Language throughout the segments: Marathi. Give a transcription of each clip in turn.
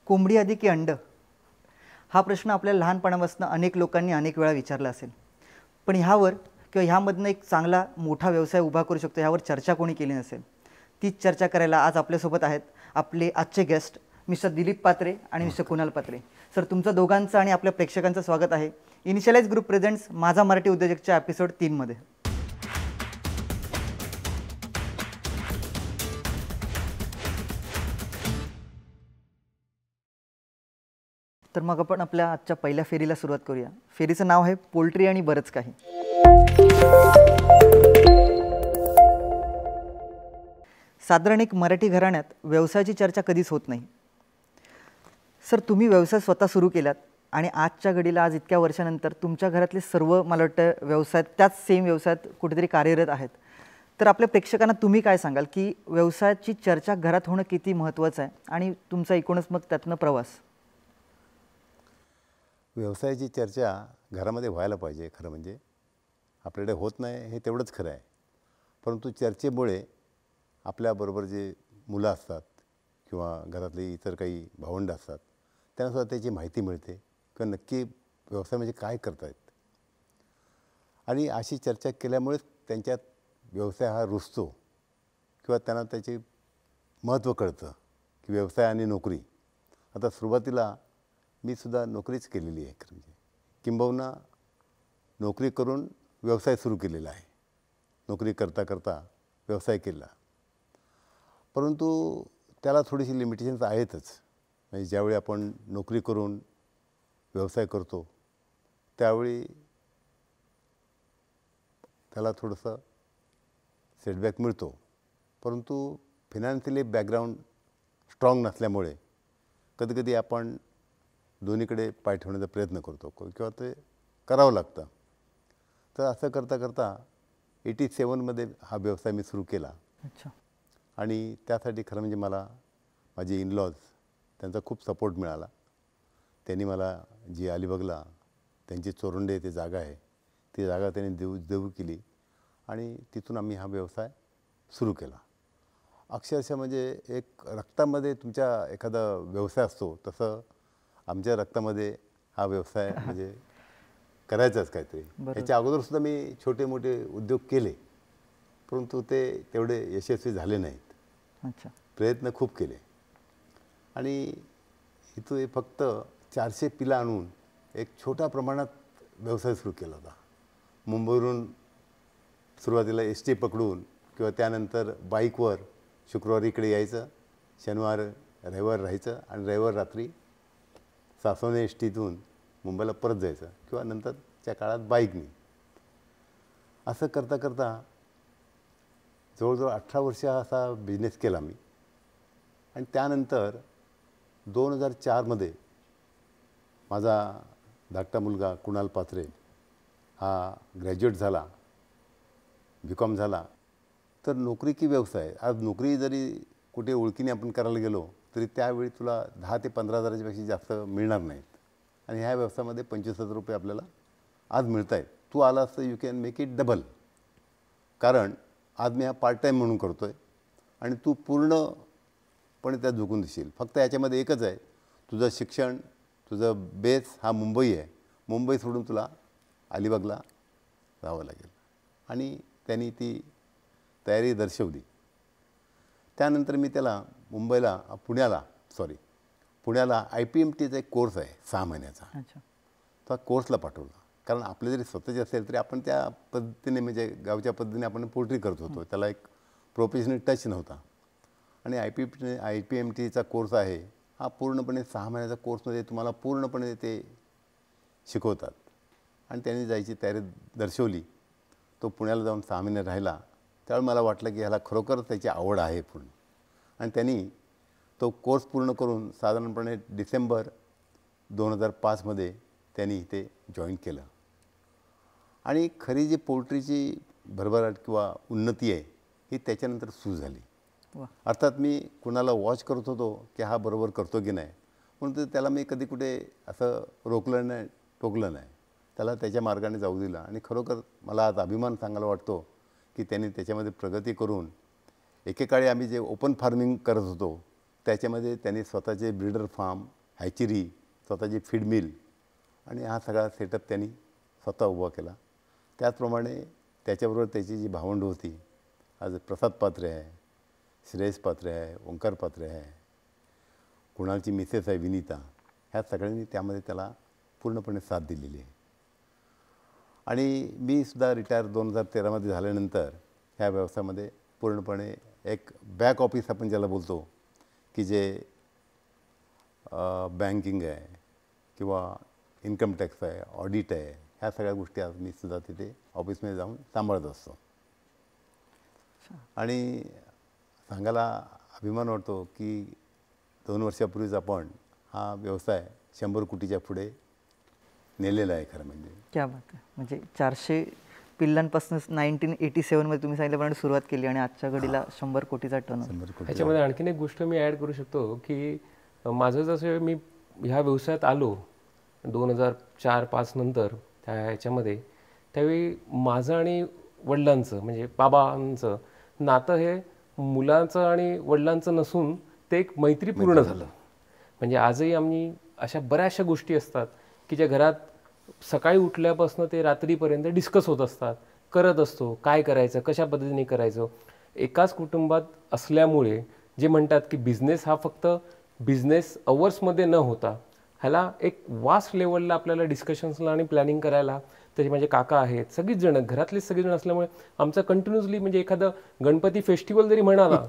कोंबडी आधी की अंड? हा प्रश्न आपल्याला लहानपणापासून अनेक लोकांनी अनेक वेळा विचारला असेल. पण ह्यावर किंवा ह्यामधनं एक चांगला मोठा व्यवसाय उभा करू शकतो ह्यावर चर्चा कोणी केली नसेल. तीच चर्चा करायला आज आपल्यासोबत आहेत आपले आजचे गेस्ट मिस्टर दिलीप पात्रे आणि मिस्टर कुणाल पात्रे. सर, तुमचं दोघांचं आणि आपल्या प्रेक्षकांचं स्वागत आहे इनिशियलाइज ग्रुप प्रेझेंट्स माझा मराठी उद्योजकच्या एपिसोड 3 मध्ये. तर मग आपण आपल्या आजच्या पहिल्या फेरीला सुरुवात करूया. फेरीचं नाव आहे पोल्ट्री आणि बरंच काही. साधारण एक मराठी घराण्यात व्यवसायाची चर्चा कधीच होत नाही. सर, तुम्ही व्यवसाय स्वतः सुरू केलात आणि आजच्या घडीला आज इतक्या वर्षानंतर तुमच्या घरातले सर्व मला वाटतं व्यवसायात त्याच सेम व्यवसायात कुठेतरी कार्यरत आहेत. तर आपल्या प्रेक्षकांना तुम्ही काय सांगाल की व्यवसायाची चर्चा घरात होणं किती महत्त्वाचं आहे आणि तुमचा एकूणच मग त्यातनं प्रवास? व्यवसायाची चर्चा घरामध्ये व्हायला पाहिजे. खरं म्हणजे आपल्याकडे होत नाही हे तेवढंच खरं आहे. परंतु चर्चेमुळे आपल्याबरोबर जे मुलं असतात किंवा घरातली इतर काही भावंडं असतात त्यांनासुद्धा त्याची माहिती मिळते किंवा नक्की व्यवसाय म्हणजे काय करतायत. आणि अशी चर्चा केल्यामुळेच त्यांच्यात व्यवसाय हा रुजतो किंवा त्यांना त्याचे महत्त्व कळतं की व्यवसाय आणि नोकरी. आता सुरुवातीला मी सुद्धा नोकरीच केलेली आहे. खरं म्हणजे किंबहुना नोकरी करून व्यवसाय सुरू केलेला आहे. नोकरी करता करता व्यवसाय केला. परंतु त्याला थोडीशी लिमिटेशन्स आहेतच. म्हणजे ज्यावेळी आपण नोकरी करून व्यवसाय करतो त्यावेळी त्याला थोडंसं सेटबॅक मिळतो. परंतु फिनान्शियली बॅकग्राऊंड स्ट्रॉंग नसल्यामुळे कधीकधी आपण दोन्हीकडे पाय ठेवण्याचा प्रयत्न करतो किंवा ते करावं लागतं. तर असं करता करता 87मध्ये हा व्यवसाय मी सुरू केला. अच्छा. आणि त्यासाठी खरं म्हणजे मला माझे इनलॉज त्यांचा खूप सपोर्ट मिळाला. त्यांनी मला जी अलिबागला त्यांची चोरंडे ते जागा आहे ती जागा त्यांनी देऊ केली आणि तिथून आम्ही हा व्यवसाय सुरू केला. अक्षरशः म्हणजे एक रक्तामध्ये तुमच्या एखादा व्यवसाय असतो तसं आमच्या रक्तामध्ये हा व्यवसाय म्हणजे करायचाच काहीतरी. याच्या अगोदरसुद्धा मी छोटे मोठे उद्योग केले परंतु ते तेवढे यशस्वी झाले नाहीत. अच्छा. प्रयत्न खूप केले आणि इथं फक्त 400 पिलं आणून एक छोट्या प्रमाणात व्यवसाय सुरू केला होता. मुंबईवरून सुरुवातीला ST पकडून किंवा त्यानंतर बाईकवर शुक्रवारी इकडे यायचं, शनिवार रविवार राहायचं आणि रविवार रात्री सासवणे STतून मुंबईला परत जायचं किंवा नंतरच्या काळात बाईकनी. असं करता करता जवळजवळ 18 वर्ष असा बिझनेस केला मी. आणि त्यानंतर 2004मध्ये माझा धाकटा मुलगा कुणाल पात्रे हा ग्रॅज्युएट झाला, BCom झाला. तर नोकरी की व्यवसाय, आज नोकरी जरी कुठे ओळखीने आपण करायला गेलो तरी त्यावेळी तुला 10 ते 15 हजाराच्यापेक्षा जास्त मिळणार नाहीत. आणि ह्या व्यवसायामध्ये 25,000 रुपये आपल्याला आज मिळत आहेत. तू आला असतं you can make it double. कारण आज मी हा पार्ट टाईम म्हणून करतो आहे आणि तू पूर्णपणे त्यात झुकून देशील. फक्त याच्यामध्ये एकच आहे, तुझं शिक्षण, तुझं बेस हा मुंबई आहे. मुंबई सोडून तुला अलिबागला जावं लागेल. आणि त्यांनी ती तयारी दर्शवली. त्यानंतर मी त्याला पुण्याला IPMTचा एक कोर्स आहे 6 महिन्याचा. अच्छा. तो कोर्सला पाठवला. कारण आपले जरी स्वतःचे असेल तरी आपण त्या पद्धतीने म्हणजे गावच्या पद्धतीने आपण पोल्ट्री करत होतो. त्याला एक प्रोफेशनल टच नव्हता. आणि IPMTचा कोर्स आहे हा पूर्णपणे 6 महिन्याचा कोर्समध्ये तुम्हाला पूर्णपणे ते शिकवतात. आणि त्यांनी जायची तयारी दर्शवली. तो पुण्याला जाऊन 6 महिने राहिला. त्यावेळी मला वाटलं की ह्याला खरोखर त्याची आवड आहे पूर्ण. आणि त्यांनी तो कोर्स पूर्ण करून साधारणपणे डिसेंबर 2005मध्ये त्यांनी ते जॉईन केलं. आणि खरी जी पोल्ट्रीची भरभराट किंवा उन्नती आहे ही त्याच्यानंतर सुरू झाली. अर्थात मी कुणाला वॉच करत होतो की हा बरोबर करतो की नाही, म्हणून त्याला मी कधी कुठे असं रोखलं नाही, टोकलं नाही. त्याला त्याच्या मार्गाने जाऊ दिला. आणि खरोखर मला आज अभिमान सांगायला वाटतो की त्यांनी त्याच्यामध्ये प्रगती करून एकेकाळी आम्ही जे ओपन फार्मिंग करत होतो त्याच्यामध्ये त्यांनी स्वतःचे ब्रीडर फार्म, हॅचरी, स्वतःची फीड मिल आणि हा सगळा सेटअप त्यांनी स्वतः उभा केला. त्याचप्रमाणे त्याच्याबरोबर त्याची जी भावंड होती, आज प्रसाद पात्रे आहे, श्रेयस पात्रे आहे, ओंकार पात्रे आहे, कुणालची मिसेस आहे विनीता, ह्या सगळ्यांनी त्यामध्ये त्याला पूर्णपणे साथ दिलेली आहे. आणि मी सुद्धा रिटायर 2013मध्ये झाल्यानंतर ह्या व्यवसायामध्ये पूर्णपणे एक बॅक ऑफिस आपण ज्याला बोलतो की जे बँकिंग आहे किंवा इन्कम टॅक्स आहे, ऑडिट आहे, ह्या सगळ्या गोष्टी आज मी सुद्धा तिथे ऑफिसमध्ये जाऊन सांभाळत असतो. आणि सांगायला अभिमान वाटतो की 2 वर्षापूर्वीच आपण हा व्यवसाय 100 कोटीच्या पुढे नेलेला आहे. खरं म्हणजे क्या बात आहे. म्हणजे 400 पिल्लांपासून 1987 मध्ये तुम्ही सांगितल्याप्रमाणे सुरुवात केली आणि आजच्या घडीला 100 कोटीचा टर्नओव्हर. 100 कोटी. ह्याच्यामध्ये आणखीन एक गोष्ट मी ॲड करू शकतो की माझं जसं मी ह्या व्यवसायात आलो 2004-05 नंतर ह्याच्यामध्ये, त्यावेळी माझं आणि वडिलांचं म्हणजे बाबांचं नातं हे मुलांचं आणि वडिलांचं नसून ते एक मैत्रीपूर्ण झालं. म्हणजे आजही आम्ही अशा बऱ्याचशा गोष्टी असतात की ज्या घरात सकाळी उठल्यापासून ते रात्रीपर्यंत डिस्कस होत असतात, करत असतो, काय करायचं, कशा पद्धतीने करायचं. एकाच कुटुंबात असल्यामुळे जे म्हणतात की बिझनेस हा फक्त बिझनेस अवर्समध्ये न होता ह्याला एक वास्ट लेवलला आपल्याला डिस्कशन्सला आणि प्लॅनिंग करायला, तसे माझे काका आहेत, सगळीच जण घरातलेच सगळेजण असल्यामुळे आमचं कंटिन्युअसली म्हणजे एखादं गणपती फेस्टिवल जरी म्हणाला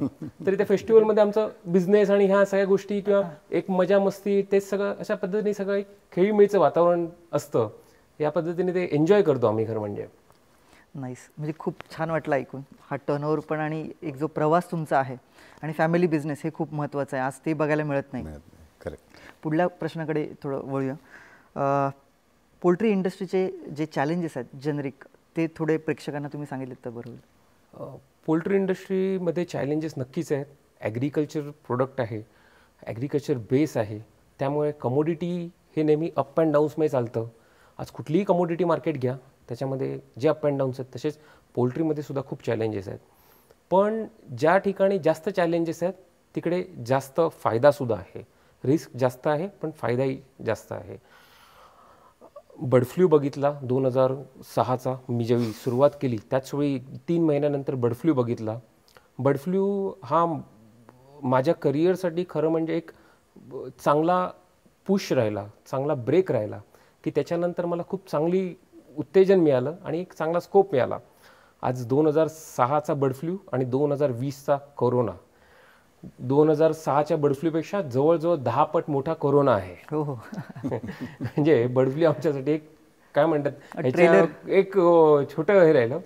तरी त्या फेस्टिवलमध्ये आमचं बिझनेस आणि ह्या सगळ्या गोष्टी किंवा एक मजा मस्ती तेच सगळं अशा पद्धतीने सगळं एक खेळीमेळीचं वातावरण असतं. या पद्धतीने ते एन्जॉय करतो आम्ही खरं म्हणजे. नाईस. म्हणजे खूप छान वाटलं ऐकून. हा टर्नओव्हर पण आणि एक जो प्रवास तुमचा आहे आणि फॅमिली बिझनेस हे खूप महत्त्वाचं आहे. आज ते बघायला मिळत नाही. करेक्ट. पुढल्या प्रश्नाकडे थोडं वळूया. पोल्ट्री इंडस्ट्रीचे जे चॅलेंजेस आहेत जेनरिक, ते थोडे प्रेक्षकांना तुम्ही सांगितले तर बरं होईल. पोल्ट्री इंडस्ट्रीमध्ये चॅलेंजेस नक्कीच आहेत. ॲग्रिकल्चर प्रोडक्ट आहे, ॲग्रिकल्चर बेस आहे, त्यामुळे कमोडिटी हे नेहमी अप अँड डाऊन्समध्ये चालतं. आज कुठलीही कमोडिटी मार्केट घ्या, त्याच्यामध्ये जे अप अँड डाऊन्स आहेत तसेच पोल्ट्रीमध्ये सुद्धा खूप चॅलेंजेस आहेत. पण ज्या ठिकाणी जास्त चॅलेंजेस आहेत तिकडे जास्त फायदासुद्धा आहे. रिस्क जास्त आहे पण फायदाही जास्त आहे. बर्ड फ्लू बघितला 2006चा, मी ज्यावेळी सुरुवात केली त्याचवेळी 3 महिन्यानंतर बर्ड फ्लू बघितला. बर्ड फ्लू हा माझ्या करिअरसाठी खरं म्हणजे एक चांगला पुश राहिला, चांगला ब्रेक राहिला की त्याच्यानंतर मला खूप चांगली उत्तेजन मिळालं आणि एक चांगला स्कोप मिळाला. आज 2006चा बर्ड फ्लू आणि 2020चा कोरोना, 2006च्या बर्ड फ्लूपेक्षा जवळजवळ 10 पट मोठा कोरोना आहे. हो हो. म्हणजे बर्ड फ्लू आमच्यासाठी एक काय म्हणतात एक छोटं हे राहिलं.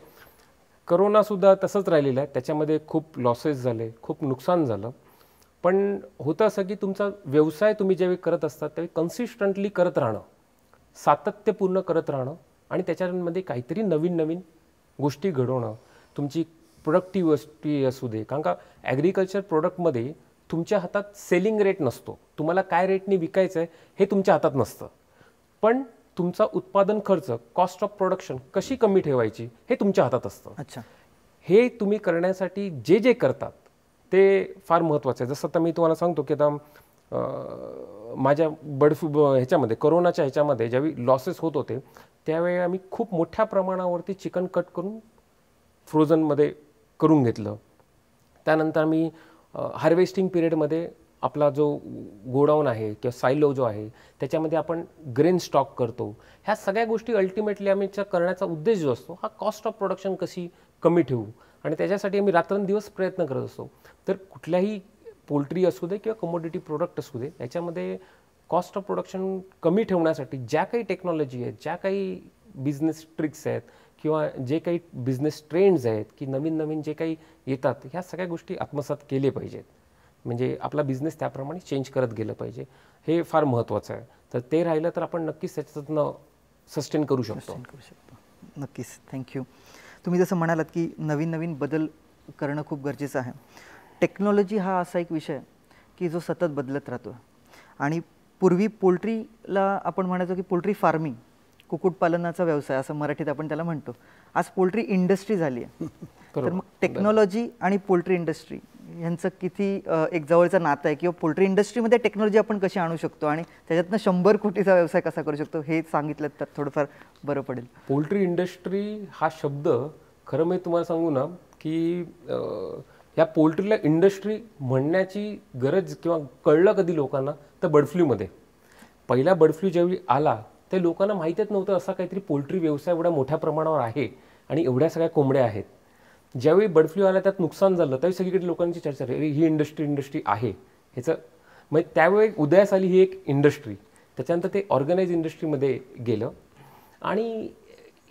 करोनासुद्धा तसंच राहिलेलं आहे. त्याच्यामध्ये खूप लॉसेस झाले, खूप नुकसान झालं. पण होतं असं की तुमचा व्यवसाय तुम्ही ज्यावेळी करत असतात त्यावेळी कन्सिस्टंटली करत राहणं, सातत्यपूर्ण करत राहणं आणि त्याच्यामध्ये काहीतरी नवीन नवीन गोष्टी घडवणं, तुमची प्रोडक्टिव्हिटी असू दे. कारण का ॲग्रिकल्चर प्रोडक्टमध्ये तुमच्या हातात सेलिंग रेट नसतो. तुम्हाला काय रेटने विकायचं आहे हे तुमच्या हातात नसतं. पण तुमचा उत्पादन खर्च, कॉस्ट ऑफ प्रोडक्शन कशी कमी ठेवायची हे तुमच्या हातात असतं. अच्छा. हे तुम्ही करण्यासाठी जे जे करतात ते फार महत्त्वाचं आहे. जसं आता मी तुम्हाला सांगतो की आता माझ्या बर्ड फ्लू ह्याच्यामध्ये कोरोनाच्या ह्याच्यामध्ये ज्यावेळी लॉसेस होत होते त्यावेळी आम्ही खूप मोठ्या प्रमाणावरती चिकन कट करून फ्रोझनमध्ये करून घेतलं. त्यानंतर आम्ही हार्वेस्टिंग पिरियडमध्ये आपला जो गोडाऊन आहे किंवा सायलो जो आहे त्याच्यामध्ये आपण ग्रेन स्टॉक करतो. ह्या सगळ्या गोष्टी अल्टिमेटली आम्ही करण्याचा उद्देश जो असतो हा कॉस्ट ऑफ प्रोडक्शन कशी कमी ठेवू आणि त्याच्यासाठी आम्ही रात्रंदिवस प्रयत्न करत असतो. तर कुठल्याही पोल्ट्री असू दे किंवा कमोडिटी प्रोडक्ट असू दे याच्यामध्ये कॉस्ट ऑफ प्रोडक्शन कमी ठेवण्यासाठी ज्या काही टेक्नॉलॉजी आहेत, ज्या काही बिझनेस ट्रिक्स आहेत किंवा जे काही बिझनेस ट्रेंड्स आहेत की नवीन नवीन जे काही येतात ह्या सगळ्या गोष्टी आत्मसात केले पाहिजेत. म्हणजे आपला बिझनेस त्याप्रमाणे चेंज करत गेलं पाहिजे. हे फार महत्त्वाचं आहे. तर ते राहिलं तर आपण नक्कीच त्याच्यातनं सस्टेन करू शकतो. नक्कीच. थँक्यू. तुम्ही जसं म्हणालात की नवीन नवीन बदल करणं खूप गरजेचं आहे. टेक्नॉलॉजी हा असा एक विषय की जो सतत बदलत राहतो आणि पूर्वी पोल्ट्रीला आपण म्हणायचो की पोल्ट्री फार्मिंग, कुक्कुटपालनाचा व्यवसाय असं मराठीत आपण त्याला म्हणतो. आज पोल्ट्री इंडस्ट्री झाली आहे. तर मग टेक्नॉलॉजी आणि पोल्ट्री इंडस्ट्री यांचं किती एक जवळचं नातं आहे, किंवा पोल्ट्री इंडस्ट्रीमध्ये टेक्नॉलॉजी आपण कशी आणू शकतो आणि त्याच्यातनं 100 कोटीचा व्यवसाय कसा करू शकतो हे सांगितलं तर थोडंफार बरं पडेल. पोल्ट्री इंडस्ट्री हा शब्द खरं मी तुम्हाला सांगू ना की या पोल्ट्रीला इंडस्ट्री म्हणण्याची गरज किंवा कळलं कधी लोकांना तर बर्ड फ्लूमध्ये. पहिला बर्ड फ्लू ज्यावेळी आला ते लोकांना माहीतच नव्हतं असा काहीतरी पोल्ट्री व्यवसाय एवढ्या मोठ्या प्रमाणावर आहे आणि एवढ्या सगळ्या कोंबड्या आहेत. ज्यावेळी बर्ड फ्लू आला त्यात नुकसान झालं त्यावेळी सगळीकडे लोकांची चर्चा झाली ही इंडस्ट्री आहे ह्याचं म्हणजे त्यावेळी उदयास आली ही एक इंडस्ट्री. त्याच्यानंतर ते ऑर्गनाइज इंडस्ट्रीमध्ये गेलं आणि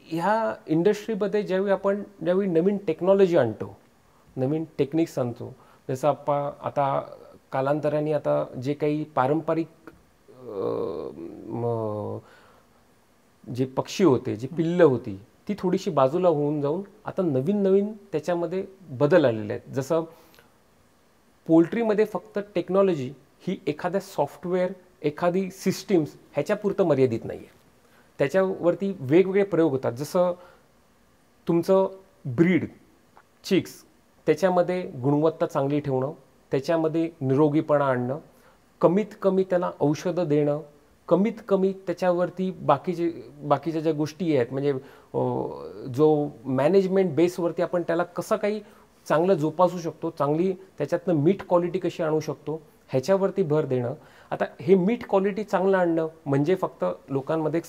ह्या इंडस्ट्रीमध्ये ज्यावेळी नवीन टेक्नॉलॉजी आणतो नवीन टेक्निक्स आणतो जसं आता कालांतराने आता जे काही पारंपरिक जे पक्षी होते जी पिल्लं होती ती थोडीशी बाजूला होऊन जाऊन आता नवीन त्याच्यामध्ये बदल आलेले आहेत. जसं पोल्ट्रीमध्ये फक्त टेक्नॉलॉजी ही एखाद्या सॉफ्टवेअर एखादी सिस्टीम्स ह्याच्यापुरतं मर्यादित नाही आहे. त्याच्यावरती वेगवेगळे प्रयोग होतात. जसं तुमचं ब्रीड चिक्स त्याच्यामध्ये गुणवत्ता चांगली ठेवणं त्याच्यामध्ये निरोगीपणा आणणं कमीत कमी त्याला औषधं देणं कमीत कमी त्याच्यावरती बाकीच्या ज्या गोष्टी आहेत म्हणजे जो मॅनेजमेंट बेसवरती आपण त्याला कसं काही चांगलं जोपासू शकतो चांगली त्याच्यातनं मीट क्वालिटी कशी आणू शकतो ह्याच्यावरती भर देणं. आता हे मीट क्वालिटी चांगलं आणणं म्हणजे फक्त लोकांमध्ये एक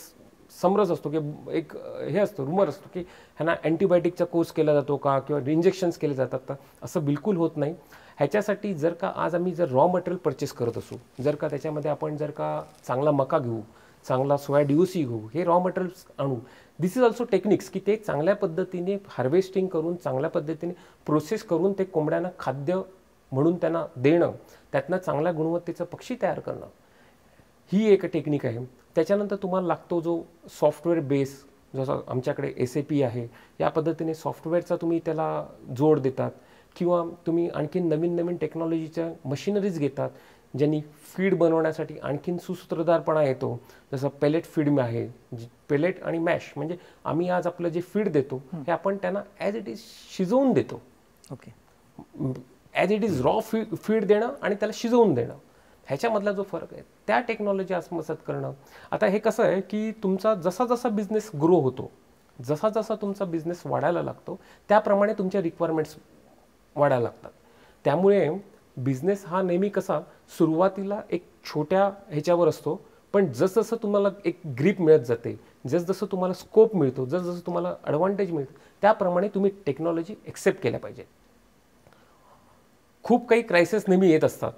समरस असतो की एक हे असतं रुमर असतो की ह्यांना अँटीबायोटिकचा कोर्स केला जातो का किंवा इंजेक्शन्स केले जातात का असं बिलकुल होत नाही. ह्याच्यासाठी जर का आज आम्ही जर रॉ मटेरियल परचेस करत असू जर का त्याच्यामध्ये आपण जर का चांगला मका घेऊ चांगला सोया DOC घेऊ हे रॉ मटेरियल्स आणू दिस इज ऑल्सो टेक्निक्स की ते चांगल्या पद्धतीने हार्वेस्टिंग करून चांगल्या पद्धतीने प्रोसेस करून ते कोंबड्यांना खाद्य म्हणून त्यांना देणं त्यातनं चांगल्या गुणवत्तेचं पक्षी तयार करणं ही एक टेक्निक आहे. त्याच्यानंतर तुम्हाला लागतो जो सॉफ्टवेअर बेस जसं आमच्याकडे SAP आहे या पद्धतीने सॉफ्टवेअरचा तुम्ही त्याला जोड देतात किंवा तुम्ही आणखीन नवीन टेक्नॉलॉजीच्या मशिनरीज घेतात ज्यांनी फीड बनवण्यासाठी आणखीन सुसूत्रधारपणा येतो. जसं पेलेट फीड आहे पेलेट आणि मॅश म्हणजे आम्ही आज आपलं जे फीड देतो हे आपण त्यांना ॲज इट इज शिजवून देतो. Okay as it is raw feed देणं आणि त्याला शिजवून देणं ह्याच्यामधला जो फरक आहे त्या टेक्नॉलॉजी आत्मसात करणं. आता हे कसं आहे की तुमचा जसा बिझनेस ग्रो होतो जसा तुमचा बिझनेस वाढायला लागतो त्याप्रमाणे तुमच्या रिक्वायरमेंट्स वाढायला लागतात. त्यामुळे बिझनेस हा नेहमी कसा सुरुवातीला एक छोट्या ह्याच्यावर असतो पण जसजसं तुम्हाला एक ग्रीप मिळत जाते जसजसं तुम्हाला स्कोप मिळतो जसजसं तुम्हाला ॲडव्हान्टेज मिळतो त्याप्रमाणे तुम्ही टेक्नॉलॉजी एक्सेप्ट केल्या पाहिजे. खूप काही क्रायसिस नेहमी येत असतात.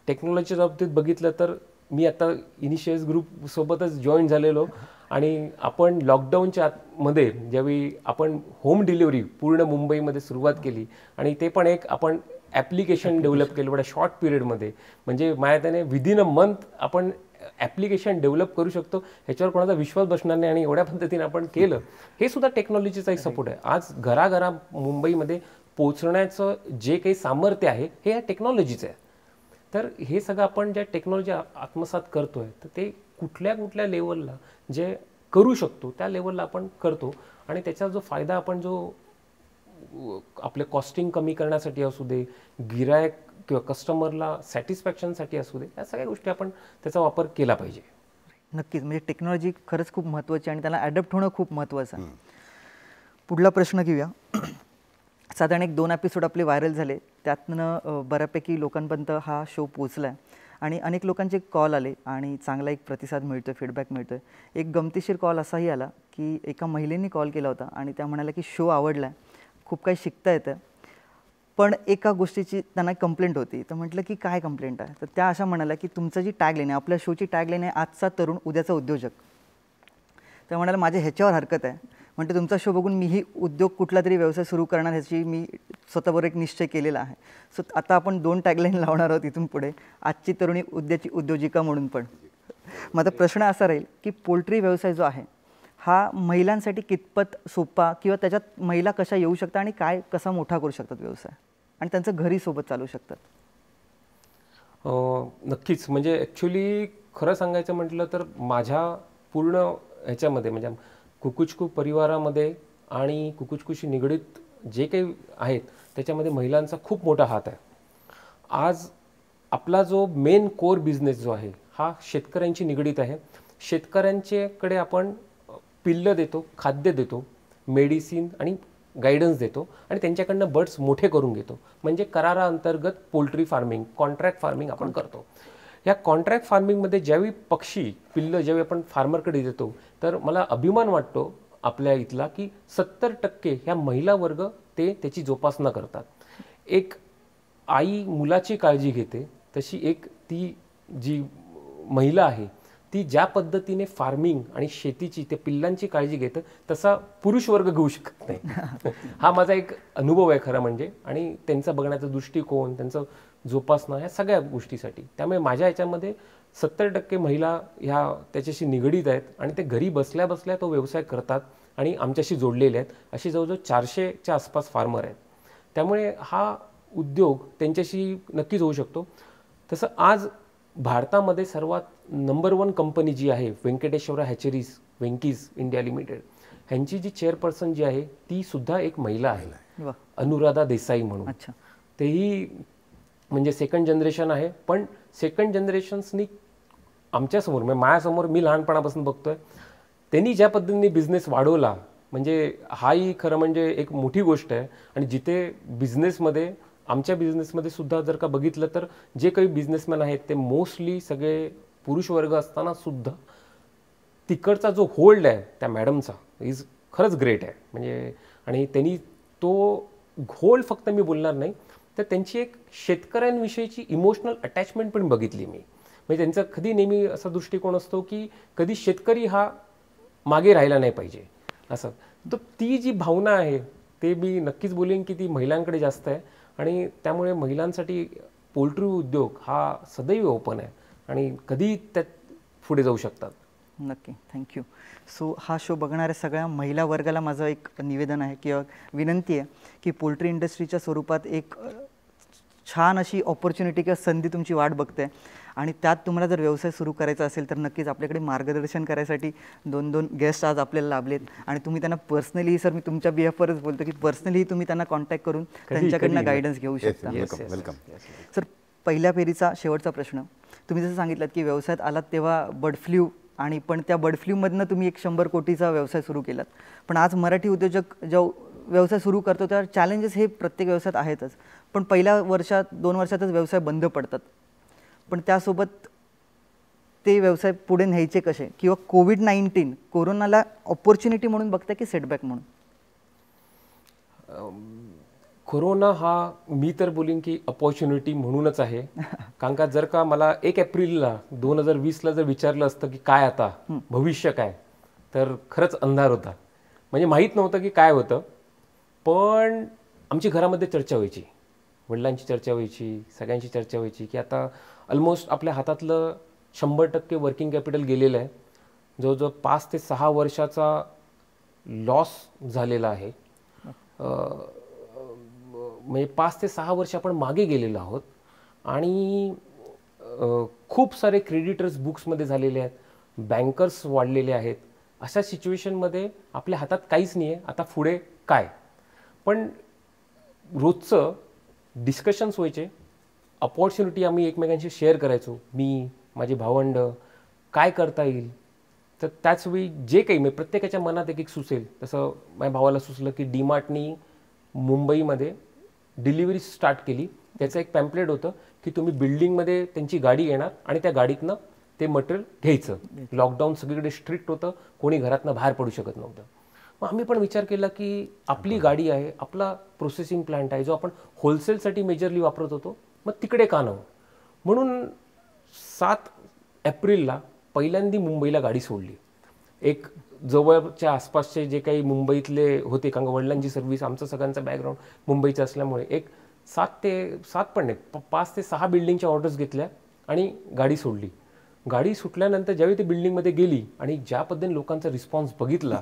टेक्नॉलॉजीच्या बाबतीत बघितलं तर मी आता इनिशियस ग्रुप सोबतच जॉईन झालेलो आणि आपण लॉकडाऊनच्या मध्ये ज्यावेळी आपण होम डिलिव्हरी पूर्ण मुंबईमध्ये सुरुवात केली आणि ते पण एक आपण ॲप्लिकेशन डेव्हलप केलं एवढ्या शॉर्ट पिरियडमध्ये म्हणजे माझ्या त्याने विदिन अ मंथ आपण ॲप्लिकेशन डेव्हलप करू शकतो ह्याच्यावर कोणाचा विश्वास बसणार नाही आणि एवढ्या पद्धतीने आपण केलं. हे सुद्धा टेक्नॉलॉजीचा एक सपोर्ट आहे. आज घराघरा मुंबईमध्ये पोचण्याचं जे काही सामर्थ्य आहे हे या टेक्नॉलॉजीचं आहे. तर हे सगळं आपण ज्या टेक्नॉलॉजी आत्मसात करतोय तर ते कुठल्या लेवलला जे करू शकतो त्या लेवलला आपण करतो आणि त्याचा जो फायदा आपण जो आपले कॉस्टिंग कमी करण्यासाठी असू दे गिरायक किंवा कस्टमरला सॅटिस्फॅक्शनसाठी असू दे या सगळ्या गोष्टी आपण त्याचा वापर केला पाहिजे. नक्कीच म्हणजे टेक्नॉलॉजी खरंच खूप महत्त्वाची आणि त्याला ॲडॅप्ट होणं खूप महत्त्वाचं आहे. पुढला प्रश्न घेऊया. साधारण 1-2 एपिसोड आपले व्हायरल झाले त्यातनं बऱ्यापैकी लोकांपर्यंत हा शो पोचला आहे आणि अनेक लोकांचे कॉल आले आणि चांगला एक प्रतिसाद मिळतो आहे फीडबॅक मिळतो आहे. एक गमतीशीर कॉल असाही आला की एका महिलेने कॉल केला होता आणि त्या म्हणाल्या की शो आवडला आहे खूप काही शिकता येतं पण एका गोष्टीची त्यांना कंप्लेंट होती. तर म्हटलं की काय कंप्लेंट आहे तर त्या अशा म्हणाल्या की तुमचं जी टॅगलाईन आहे आपल्या शोची टॅगलाईन आहे आजचा तरुण उद्याचा उद्योजक. त्या म्हणाल्या माझ्या ह्याच्यावर हरकत आहे म्हणजे तुमचा शो बघून मीही उद्योग कुठला तरी व्यवसाय सुरू करणार ह्याची मी स्वतःबरोबर एक निश्चय केलेला आहे. सो आता आपण 2 टॅगलाईन लावणार आहोत इथून पुढे आजची तरुणी उद्याची उद्योजिका म्हणून पण. माझा प्रश्न असा राहील की पोल्ट्री व्यवसाय जो आहे हा महिलांसाठी कितपत सोपा किंवा त्याच्यात महिला कशा येऊ शकतात आणि काय कसा मोठा करू शकतात व्यवसाय आणि त्यांचं घरी सोबत चालू शकतात. नक्कीच म्हणजे ॲक्च्युली खरं सांगायचं म्हटलं तर माझ्या पूर्ण ह्याच्यामध्ये म्हणजे कुकुचकू परिवारामध्ये आणि कुकुचकूशी निगडीत जे काही आहेत त्याच्यामध्ये महिलांचा खूप मोठा हात आहे. आज आपला जो मेन कोर बिझनेस जो आहे हा शेतकऱ्यांशी निगडीत आहे. शेतकऱ्यांच्याकडे आपण पिल्लं देतो, खाद्य देतो, मेडिसिन आणि गायडन्स देतो आणि त्यांच्याकडनं बर्ड्स मोठे करून घेतो. म्हणजे कराराअंतर्गत पोल्ट्री फार्मिंग, कॉन्ट्रॅक्ट फार्मिंग आपण करतो. या कॉन्ट्रॅक्ट फार्मिंगमध्ये ज्यावेळी पक्षी पिल्लं ज्यावेळी आपण फार्मरकडे देतो तर मला अभिमान वाटतो आपल्या इथला की 70% ह्या महिला वर्ग ते त्याची जोपासना करतात. एक आई मुलाची काळजी घेते तशी एक ती जी महिला आहे ती ज्या पद्धतीने फार्मिंग आणि शेतीची त्या पिल्लांची काळजी घेतं तसा पुरुष वर्ग घेऊ शकत नाही. हा माझा एक अनुभव आहे खरं म्हणजे. आणि त्यांचा बघण्याचा दृष्टिकोन, त्यांचं जोपासना ह्या सगळ्या गोष्टीसाठी. त्यामुळे माझ्या याच्यामध्ये 70% महिला ह्या त्याच्याशी निगडीत आहेत आणि ते घरी बसल्या बसल्या तो व्यवसाय करतात आणि आमच्याशी जोडलेले आहेत. अशी जवळजवळ 400च्या आसपास फार्मर आहेत. त्यामुळे हा उद्योग त्यांच्याशी नक्कीच होऊ शकतो. तसं आज भारतामध्ये सर्वात नंबर 1 कंपनी जी आहे Venkateshwara hatcheries, Venky's India limited, ह्यांची जी चेअरपर्सन जी आहे ती सुद्धा एक महिला आहे, अनुराधा देसाई म्हणून. अच्छा. तेही म्हणजे सेकंड जनरेशन आहे. पण सेकंड जनरेशन्सनी आमच्यासमोर म्हणजे माझ्यासमोर मी लहानपणापासून बघतोय त्यांनी ज्या पद्धतीने बिझनेस वाढवला म्हणजे हाही खरं म्हणजे एक मोठी गोष्ट आहे. आणि जिथे बिझनेसमध्ये आमच्या बिझनेसमध्ये सुद्धा जर का बघितलं तर जे काही बिझनेसमॅन आहेत ते मोस्टली सगळे पुरुष वर्ग असताना सुद्धा तिकडचा जो होल्ड आहे त्या मॅडमचा इज खरंच ग्रेट आहे. म्हणजे आणि त्यांनी तो होल्ड फक्त मी बोलणार नाही तर त्यांची एक शेतकऱ्यांविषयीची इमोशनल अटॅचमेंट पण बघितली मी. म्हणजे त्यांचा कधी नेहमी असा दृष्टिकोन असतो की कधी शेतकरी हा मागे राहिला नाही पाहिजे असं. तर ती जी भावना आहे ते मी नक्कीच बोलेन की ती महिलांकडे जास्त आहे. आणि त्यामुळे महिलांसाठी पोल्ट्री उद्योग हा सदैव ओपन आहे आणि कधी त्यात पुढे जाऊ शकतात. नक्की, थँक्यू. सो हा शो बघणाऱ्या सगळ्या महिला वर्गाला माझं एक निवेदन आहे किंवा विनंती आहे की पोल्ट्री इंडस्ट्रीच्या स्वरूपात एक छान अशी ऑपॉर्च्युनिटी किंवा संधी तुमची वाट बघते आणि त्यात तुम्हाला जर व्यवसाय सुरू करायचा असेल तर नक्कीच आपल्याकडे मार्गदर्शन करायसाठी 2-2 गेस्ट आज आपल्याला लाभलेत. आणि तुम्ही त्यांना पर्सनली, सर मी तुमच्या BF-वरच बोलतो की पर्सनली तुम्ही त्यांना कॉन्टॅक्ट करून त्यांच्याकडनं गायडन्स घेऊ शकता. वेलकम. सर, पहिल्या फेरीचा शेवटचा प्रश्न. तुम्ही जसं सांगितलं की व्यवसायात आलात तेव्हा बर्ड फ्लू आणि पण त्या बर्ड फ्लूमधनं तुम्ही एक 100 कोटीचा व्यवसाय सुरू केलात. पण आज मराठी उद्योजक जो व्यवसाय सुरू करतो त्यावर चॅलेंजेस हे प्रत्येक व्यवसायात आहेतच. पण पहिल्या वर्षात 2 वर्षातच व्यवसाय बंद पडतात. पण त्यासोबत ते व्यवसाय पुढे न्यायचे कसे किंवा कोविड-19 कोरोनाला ऑपॉर्च्युनिटी म्हणून बघता की सेटबॅक म्हणून? कोरोना हा मी तर बोलीन की अपॉर्च्युनिटी म्हणूनच आहे. कारण का जर का मला 1 एप्रिलला 2020ला जर विचारलं असतं की काय आता भविष्य काय तर खरंच अंधार होता. म्हणजे माहीत नव्हतं की काय होतं. पण आमची घरामध्ये चर्चा व्हायची, वडिलांची चर्चा व्हायची, सगळ्यांची चर्चा व्हायची की आता ऑलमोस्ट आपल्या हातातलं 100% वर्किंग कॅपिटल गेलेलं आहे. जवळजवळ 5 ते 6 वर्षाचा लॉस झालेला आहे. म्हणजे 5 ते 6 वर्ष आपण मागे गेलेलो आहोत आणि खूप सारे क्रेडिटर्स बुक्समध्ये झालेले आहेत, बँकर्स वाढलेले आहेत. अशा सिच्युएशनमध्ये आपल्या हातात काहीच नाही आहे. आता पुढे काय? पण रोजचं डिस्कशन्स व्हायचे, अपॉर्च्युनिटी आम्ही एकमेकांशी शेअर करायचो. मी, माझे भावंड, काय करता येईल. तर त्याचवेळी जे काही म्हणजे प्रत्येकाच्या मनात एक एक सुचेल तसं माझ्या भावाला सुचलं की डीमार्टनी मुंबईमध्ये डिलिव्हरी स्टार्ट केली. त्याचं एक पॅम्पलेट होतं की तुम्ही बिल्डिंगमध्ये त्यांची गाडी येणार आणि त्या गाडीतनं ते मटेरियल घ्यायचं. लॉकडाऊन सगळीकडे स्ट्रिक्ट होतं, कोणी घरातनं बाहेर पडू शकत नव्हतं. मग आम्ही पण विचार केला की आपली गाडी आहे, आपला प्रोसेसिंग प्लांट आहे जो आपण होलसेलसाठी मेजरली वापरत होतो, मग तिकडे का नव्हतं. म्हणून 7 एप्रिलला पहिल्यांदा मुंबईला गाडी सोडली. एक जवळच्या आसपासचे जे काही मुंबईतले होते, कारण वडिलांची सर्व्हिस, आमचं सगळ्यांचं बॅकग्राऊंड मुंबईचं असल्यामुळे एक 7 पण नाही 5 ते 6 बिल्डिंगच्या ऑर्डर्स घेतल्या आणि गाडी सोडली. गाडी सुटल्यानंतर ज्यावेळी ती बिल्डिंगमध्ये गेली आणि ज्या पद्धतीने लोकांचा रिस्पॉन्स बघितला,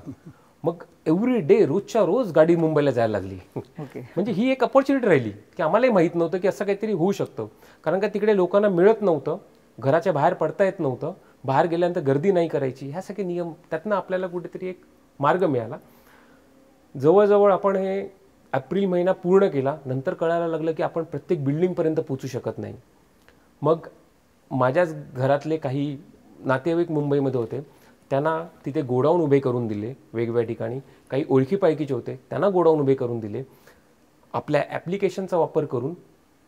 मग एव्हरी डे रोजच्या रोज गाडी मुंबईला जायला लागली. म्हणजे ही एक अपॉर्च्युनिटी राहिली की आम्हालाही माहीत नव्हतं की असं काहीतरी होऊ शकतं. कारण का तिकडे लोकांना मिळत नव्हतं, घराच्या बाहेर पडता येत नव्हतं, बाहेर गेल्यानंतर गर्दी नाही करायची, ह्या सगळे नियम. त्यातनं आपल्याला कुठेतरी एक मार्ग मिळाला. जवळजवळ आपण हे एप्रिल महिना पूर्ण केला, नंतर कळायला लागलं की आपण प्रत्येक बिल्डिंगपर्यंत पोचू शकत नाही. मग माझ्याच घरातले काही नातेवाईक मुंबईमध्ये होते, त्यांना तिथे गोडाऊन उभे करून दिले वेगवेगळ्या ठिकाणी. काही ओळखीपायकीचे होते, त्यांना गोडाऊन उभे करून दिले. आपल्या ॲप्लिकेशनचा वापर करून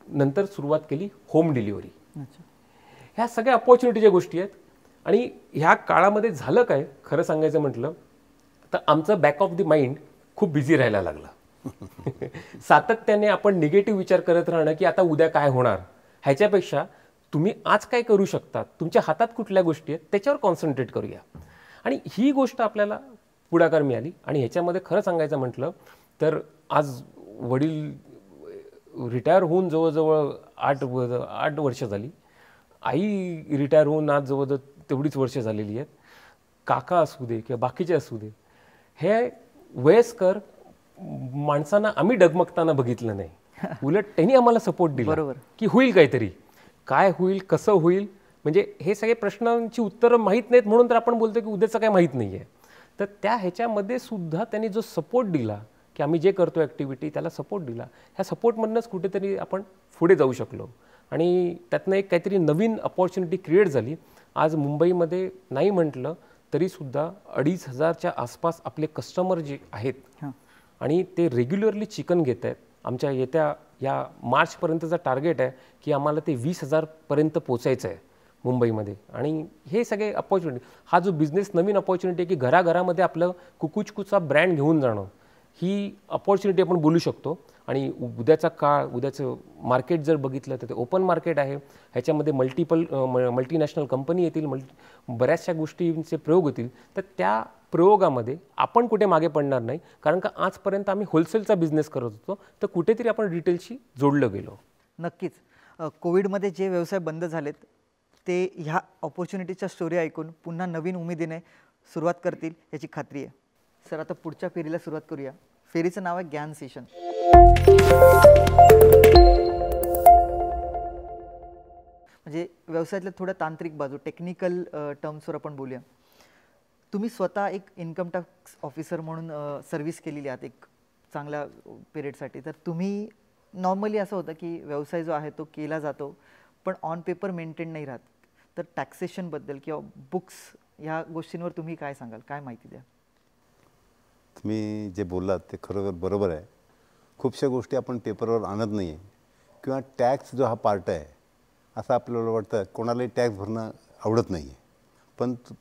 नंतर सुरुवात केली होम डिलिव्हरी. ह्या सगळ्या अपॉर्च्युनिटीच्या गोष्टी आहेत. आणि ह्या काळामध्ये झालं काय, खरं सांगायचं म्हटलं तर आमचं बॅक ऑफ द माइंड खूप बिझी राहायला लागलं. सातत्याने आपण निगेटिव्ह विचार करत राहणं की आता उद्या काय होणार, ह्याच्यापेक्षा तुम्ही आज काय करू शकता, तुमच्या हातात कुठल्या गोष्टी आहेत त्याच्यावर कॉन्सन्ट्रेट करूया. आणि ही गोष्ट आपल्याला पुढाकार मिळाली. आणि ह्याच्यामध्ये खरं सांगायचं म्हटलं तर आज वडील रिटायर होऊन जवळजवळ 8 वर्ष झाली. आई रिटायर होऊन आज जवळजवळ तेवढीच वर्ष झालेली आहेत. काका असू दे किंवा बाकीचे असू दे, हे वयस्कर माणसांना आम्ही डगमगताना बघितलं नाही. उलट त्यांनी आम्हाला सपोर्ट दिला की होईल काहीतरी, काय होईल, कसं होईल. म्हणजे हे सगळे प्रश्नांची उत्तरं माहीत नाहीत म्हणून तर आपण बोलतो की उद्याचं काय माहीत नाही आहे. तर त्या ह्याच्यामध्ये सुद्धा त्यांनी जो सपोर्ट दिला की आम्ही जे करतो ॲक्टिव्हिटी त्याला सपोर्ट दिला, ह्या सपोर्टमधूनच कुठेतरी आपण पुढे जाऊ शकलो. आणि त्यातनं एक काहीतरी नवीन अपॉर्च्युनिटी क्रिएट झाली. आज मुंबईमध्ये नाही म्हटलं तरीसुद्धा 2,500च्या आसपास आपले कस्टमर जे आहेत आणि ते रेग्युलरली चिकन घेत आहेत. आमच्या येत्या या मार्चपर्यंतचा टार्गेट आहे की आम्हाला ते 20,000पर्यंत पोचायचं आहे मुंबईमध्ये. आणि हे सगळे अपॉर्च्युनिटी, हा जो बिझनेस नवीन अपॉर्च्युनिटी आहे की घराघरामध्ये आपलं कुकुचकूचा ब्रँड घेऊन जाणं, ही अपॉर्च्युनिटी आपण बोलू शकतो. आणि उद्याचा काळ, उद्याचं मार्केट जर बघितलं तर ते ओपन मार्केट आहे. ह्याच्यामध्ये मल्टीनॅशनल कंपनी येतील, बऱ्याचशा गोष्टींचे प्रयोग होतील. तर त्या प्रयोगामध्ये आपण कुठे मागे पडणार नाही, कारण का आजपर्यंत आम्ही होलसेलचा बिझनेस करत होतो, तर कुठेतरी आपण रिटेलशी जोडलं गेलो. नक्कीच. कोविडमध्ये जे व्यवसाय बंद झालेत ते ह्या ऑपॉर्च्युनिटीच्या स्टोरी ऐकून पुन्हा नवीन उमेदीने सुरुवात करतील याची खात्री आहे. सर, आता पुढच्या फेरीला सुरुवात करूया. फेरीचं नाव आहे ज्ञान सेशन. म्हणजे व्यवसायातल्या थोड्या तांत्रिक बाजू, टेक्निकल टर्म्सवर आपण बोलूया. तुम्ही स्वतः एक इन्कम टॅक्स ऑफिसर म्हणून सर्व्हिस केलेली आहात एक चांगल्या पिरियडसाठी. तर तुम्ही नॉर्मली असं होतं की व्यवसाय जो आहे तो केला जातो पण ऑन पेपर मेंटेन नाही राहत. तर टॅक्सेशनबद्दल किंवा बुक्स ह्या गोष्टींवर तुम्ही काय सांगाल, काय माहिती द्या? तुम्ही जे बोललात ते खरोखर बरोबर आहे. खूपशा गोष्टी आपण पेपरवर आणत नाही आहे किंवा टॅक्स जो हा पार्ट आहे असं आपल्याला वाटतं कोणालाही टॅक्स भरणं आवडत नाही आहे.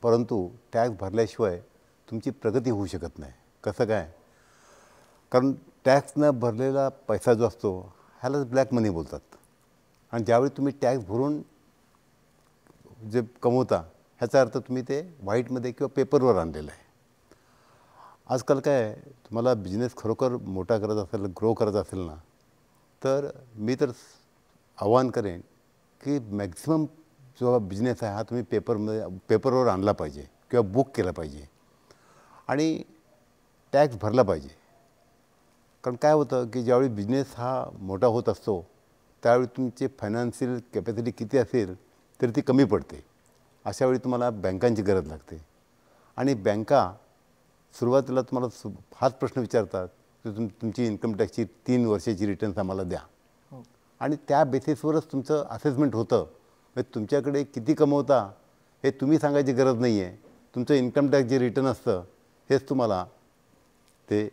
परंतु टॅक्स भरल्याशिवाय तुमची प्रगती होऊ शकत नाही. कसं काय? कारण टॅक्स न भरलेला पैसा जो असतो ह्यालाच ब्लॅक मनी बोलतात. आणि ज्यावेळी तुम्ही टॅक्स भरून जे कमवता ह्याचा अर्थ तुम्ही ते व्हाईटमध्ये किंवा पेपरवर आणलेलं आहे. आजकाल काय आहे, तुम्हाला बिझनेस खरोखर मोठा करायचा असेल, ग्रो करायचा असेल ना, तर मी तर आव्हान करेन की मॅक्झिमम जो बिझनेस आहे हा तुम्ही पेपरवर आणला पाहिजे किंवा बुक केला पाहिजे आणि टॅक्स भरला पाहिजे. कारण काय होतं की ज्यावेळी बिझनेस हा मोठा होत असतो त्यावेळी तुमची फायनान्शियल कॅपॅसिटी किती असेल तरी ती कमी पडते. अशावेळी तुम्हाला बँकांची गरज लागते. आणि बँका सुरुवातीला तुम्हाला हाच प्रश्न विचारतात की तुमची इन्कम टॅक्सची 3 वर्षाची रिटर्न्स आम्हाला द्या. आणि त्या बेसिसवरच तुमचं असेसमेंट होतं. म्हणजे तुमच्याकडे किती कमवता हे तुम्ही सांगायची गरज नाही आहे. तुमचं इन्कम टॅक्स जे रिटर्न असतं हेच तुम्हाला ते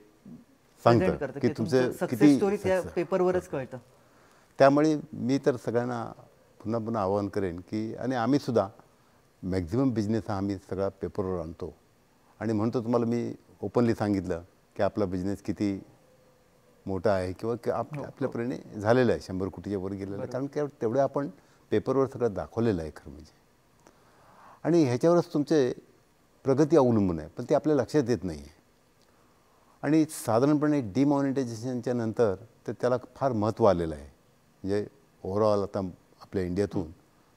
सांगतं की तुमचं किती पेपरवरच कळतं. त्यामुळे मी तर सगळ्यांना पुन्हा पुन्हा आवाहन करेन की आणि आम्हीसुद्धा मॅक्झिमम बिझनेस हा आम्ही सगळा पेपरवर आणतो. आणि म्हणतो तुम्हाला मी ओपनली सांगितलं की आपला बिझनेस किती मोठा आहे किंवा आपल्यापरीने झालेला आहे, 100 कोटीच्या वर गेलेला आहे. कारण की तेवढं आपण पेपरवर सगळं दाखवलेलं आहे खरं म्हणजे. आणि ह्याच्यावरच तुमचे प्रगती अवलंबून आहे, पण ते आपल्या लक्षात येत नाही आहे. आणि साधारणपणे डिमॉनिटायझेशनच्या नंतर तर त्याला फार महत्त्व आलेलं आहे. म्हणजे ओव्हरऑल आता आपल्या इंडियातून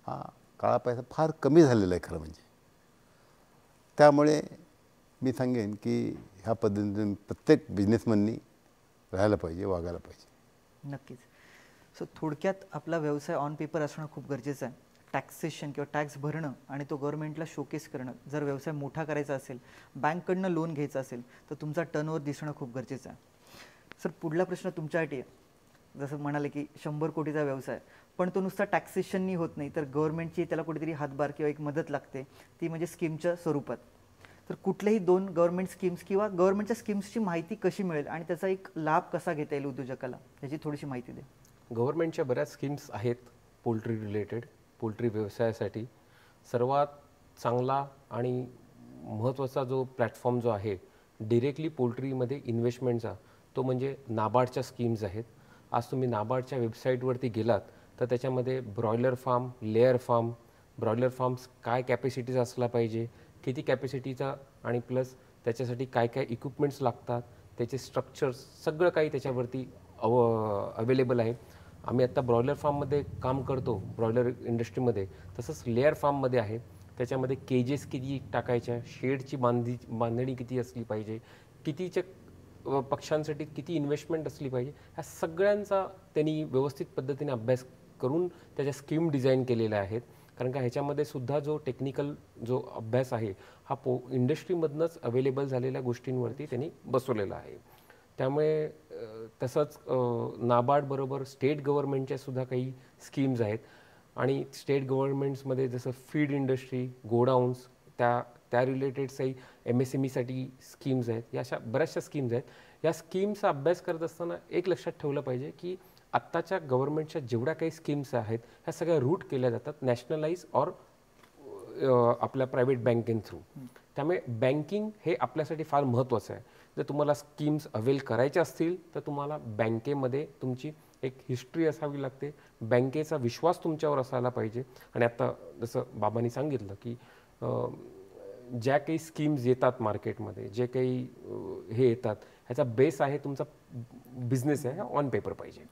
हा काळा पैसा फार कमी झालेला आहे खरं म्हणजे. त्यामुळे मी सांगेन की ह्या पद्धतीने प्रत्येक बिझनेसमॅननी राहायला पाहिजे, वागायला पाहिजे. नक्कीच. सो थोडक्यात आपला व्यवसाय ऑन पेपर असणं खूप गरजेचं आहे. टॅक्सेशन किंवा टॅक्स भरणं आणि तो गव्हर्नमेंटला शोकेस करणं. जर व्यवसाय मोठा करायचा असेल, बँककडनं लोन घ्यायचं असेल तर तुमचा टर्नओव्हर दिसणं खूप गरजेचं आहे. सर पुढला प्रश्न तुमच्यासाठी आहे. जसं म्हणाले की 100 कोटीचा व्यवसाय, पण तो नुसता टॅक्सेशननी होत नाही, तर गव्हर्नमेंटची त्याला कुठेतरी हातभार किंवा एक मदत लागते, ती म्हणजे स्कीमच्या स्वरूपात. तर कुठल्याही 2 गव्हर्नमेंट स्कीम्स किंवा गव्हर्नमेंटच्या स्कीम्सची माहिती कशी मिळेल आणि त्याचा एक लाभ कसा घेता येईल उद्योजकाला, याची थोडीशी माहिती द्या. गव्हर्नमेंटच्या बऱ्याच स्कीम्स आहेत पोल्ट्री रिलेटेड, पोल्ट्री व्यवसायासाठी. सर्वात चांगला आणि महत्त्वाचा जो प्लॅटफॉर्म जो आहे डिरेक्टली पोल्ट्रीमध्ये इन्व्हेस्टमेंटचा, तो म्हणजे नाबार्डच्या स्कीम्स आहेत. आज तुम्ही नाबार्डच्या वेबसाईटवरती गेलात तर त्याच्यामध्ये broiler farm, layer farm, broiler farms काय कॅपॅसिटीज असला पाहिजे, किती कॅपॅसिटीचा, आणि प्लस त्याच्यासाठी काय काय इक्विपमेंट्स लागतात, त्याचे स्ट्रक्चर्स, सगळं काही त्याच्यावरती अवेलेबल आहे. आम्ही आत्ता ब्रॉयलर फार्ममध्ये काम करतो, ब्रॉयलर इंडस्ट्रीमध्ये. तसंच लेअर फार्ममध्ये आहे. त्याच्यामध्ये केजेस किती टाकायच्या, शेडची बांधणी किती असली पाहिजे, कितीच्या पक्ष्यांसाठी किती इन्व्हेस्टमेंट असली पाहिजे, ह्या सगळ्यांचा त्यांनी व्यवस्थित पद्धतीने अभ्यास करून त्याच्या स्कीम डिझाईन केलेल्या आहेत. कारण का ह्याच्यामध्ये सुद्धा जो टेक्निकल जो अभ्यास आहे हा इंडस्ट्रीमधनंच अवेलेबल झालेल्या गोष्टींवरती त्यांनी बसवलेला आहे. त्यामुळे तसंच नाबार्डबरोबर स्टेट गव्हर्नमेंटच्या सुद्धा काही स्कीम्स आहेत. आणि स्टेट गव्हर्नमेंट्समध्ये जसं फीड इंडस्ट्री, गोडाऊन्स, त्या रिलेटेडही MSMEसाठी स्कीम्स आहेत. या अशा बऱ्याचशा स्कीम्स आहेत. या स्कीम्सचा अभ्यास करत असताना एक लक्षात ठेवलं पाहिजे की आत्ताच्या गव्हर्नमेंटच्या जेवढ्या काही स्कीम्स आहेत ह्या सगळ्या रूट केल्या जातात नॅशनलाइज और आपल्या प्रायव्हेट बँकिंग थ्रू. त्यामुळे बँकिंग हे आपल्यासाठी फार महत्त्वाचं आहे. जर तुम्हाला स्कीम्स अवेल करायच्या असतील तर तुम्हाला बँकेमध्ये तुमची एक हिस्ट्री असावी लागते, बँकेचा विश्वास तुमच्यावर असायला पाहिजे. आणि आता जसं बाबांनी सांगितलं की ज्या काही स्कीम्स येतात मार्केटमध्ये, जे काही हे येतात, ह्याचा बेस आहे तुमचा बिझनेस आहे, ऑन पेपर पाहिजे.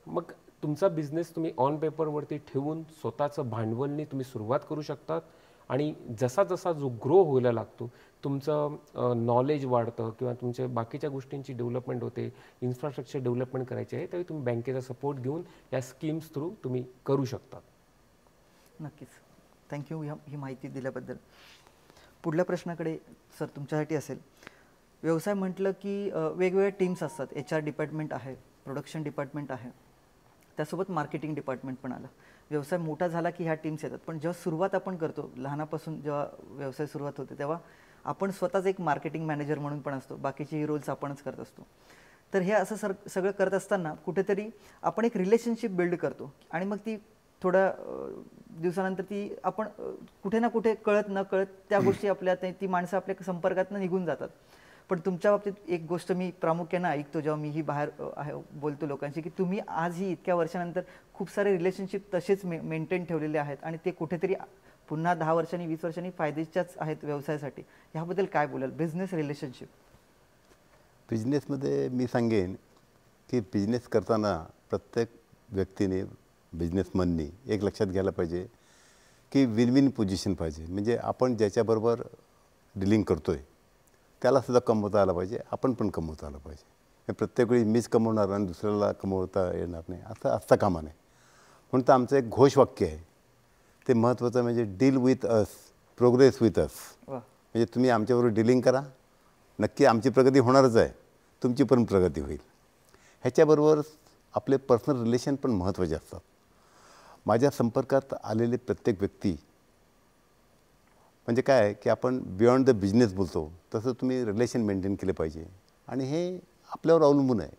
मग तुमचा बिझनेस तुम्ही ऑन पेपरवरती ठेवून स्वतःचं भांडवलनी तुम्ही सुरुवात करू शकतात. आणि जसा जसा जो ग्रो व्हायला लागतो, तुमचं नॉलेज वाढतं किंवा तुमच्या बाकीच्या गोष्टींची डेव्हलपमेंट होते, इन्फ्रास्ट्रक्चर डेव्हलपमेंट करायची आहे, त्यावेळी तुम्ही बँकेचा सपोर्ट घेऊन या स्कीम्स थ्रू तुम्ही करू शकता. नक्कीच, थँक्यू ही माहिती दिल्याबद्दल. पुढल्या प्रश्नाकडे सर तुमच्यासाठी असेल. व्यवसाय म्हटलं की वेगवेगळ्या टीम्स असतात. HR डिपार्टमेंट आहे, प्रोडक्शन डिपार्टमेंट आहे, त्यासोबत मार्केटिंग डिपार्टमेंट पण आलं. व्यवसाय मोठा झाला की ह्या टीम्स येतात. पण जेव्हा सुरुवात आपण करतो, लहानापासून जेव्हा व्यवसाय सुरुवात होते, तेव्हा आपण स्वतःच एक मार्केटिंग मॅनेजर म्हणून पण असतो, बाकीचे रोल्स आपणच करत असतो. तर हे असं सगळं करत असताना कुठेतरी आपण एक रिलेशनशिप बिल्ड करतो आणि मग ती थोड्या दिवसानंतर ती आपण कुठे ना कुठे कळत न कळत त्या गोष्टी आपल्या ती माणसं आपल्या संपर्कातून निघून जातात. पण तुमच्या बाबतीत एक गोष्ट मी प्रामुख्याने ऐकतो जेव्हा मीही बाहेर बोलतो लोकांशी, की तुम्ही आजही इतक्या वर्षानंतर खूप सारे रिलेशनशिप तसेच मेंटेन ठेवलेले आहेत आणि ते कुठेतरी पुन्हा 10 वर्षांनी 20 वर्षांनी फायद्याच्याच आहेत व्यवसायासाठी. ह्याबद्दल काय बोलाल? Business relationship. बिझनेसमध्ये मी सांगेन की बिझनेस करताना प्रत्येक व्यक्तीने, बिझनेसमननी एक लक्षात घ्यायला पाहिजे की विन विन पोझिशन पाहिजे. म्हणजे आपण ज्याच्याबरोबर डिलिंग करतो आहे त्यालासुद्धा कमवता आलं पाहिजे, आपण पण कमवता आलं पाहिजे. प्रत्येक वेळी मीच कमवणार आणि दुसऱ्याला कमवता येणार नाही असं असता कामा नये. म्हणून तर आमचं एक घोषवाक्य आहे, ते महत्त्वाचं म्हणजे deal with us, progress with us. म्हणजे तुम्ही आमच्याबरोबर डिलिंग करा, नक्की आमची प्रगती होणारच आहे, तुमची पण प्रगती होईल. ह्याच्याबरोबर आपले पर्सनल रिलेशन पण महत्त्वाचे असतात. माझ्या संपर्कात आलेले प्रत्येक व्यक्ती म्हणजे काय की आपण बियॉन्ड द बिझनेस बोलतो तसं तुम्ही रिलेशन मेंटेन केले पाहिजे. आणि हे आपल्यावर अवलंबून आहे.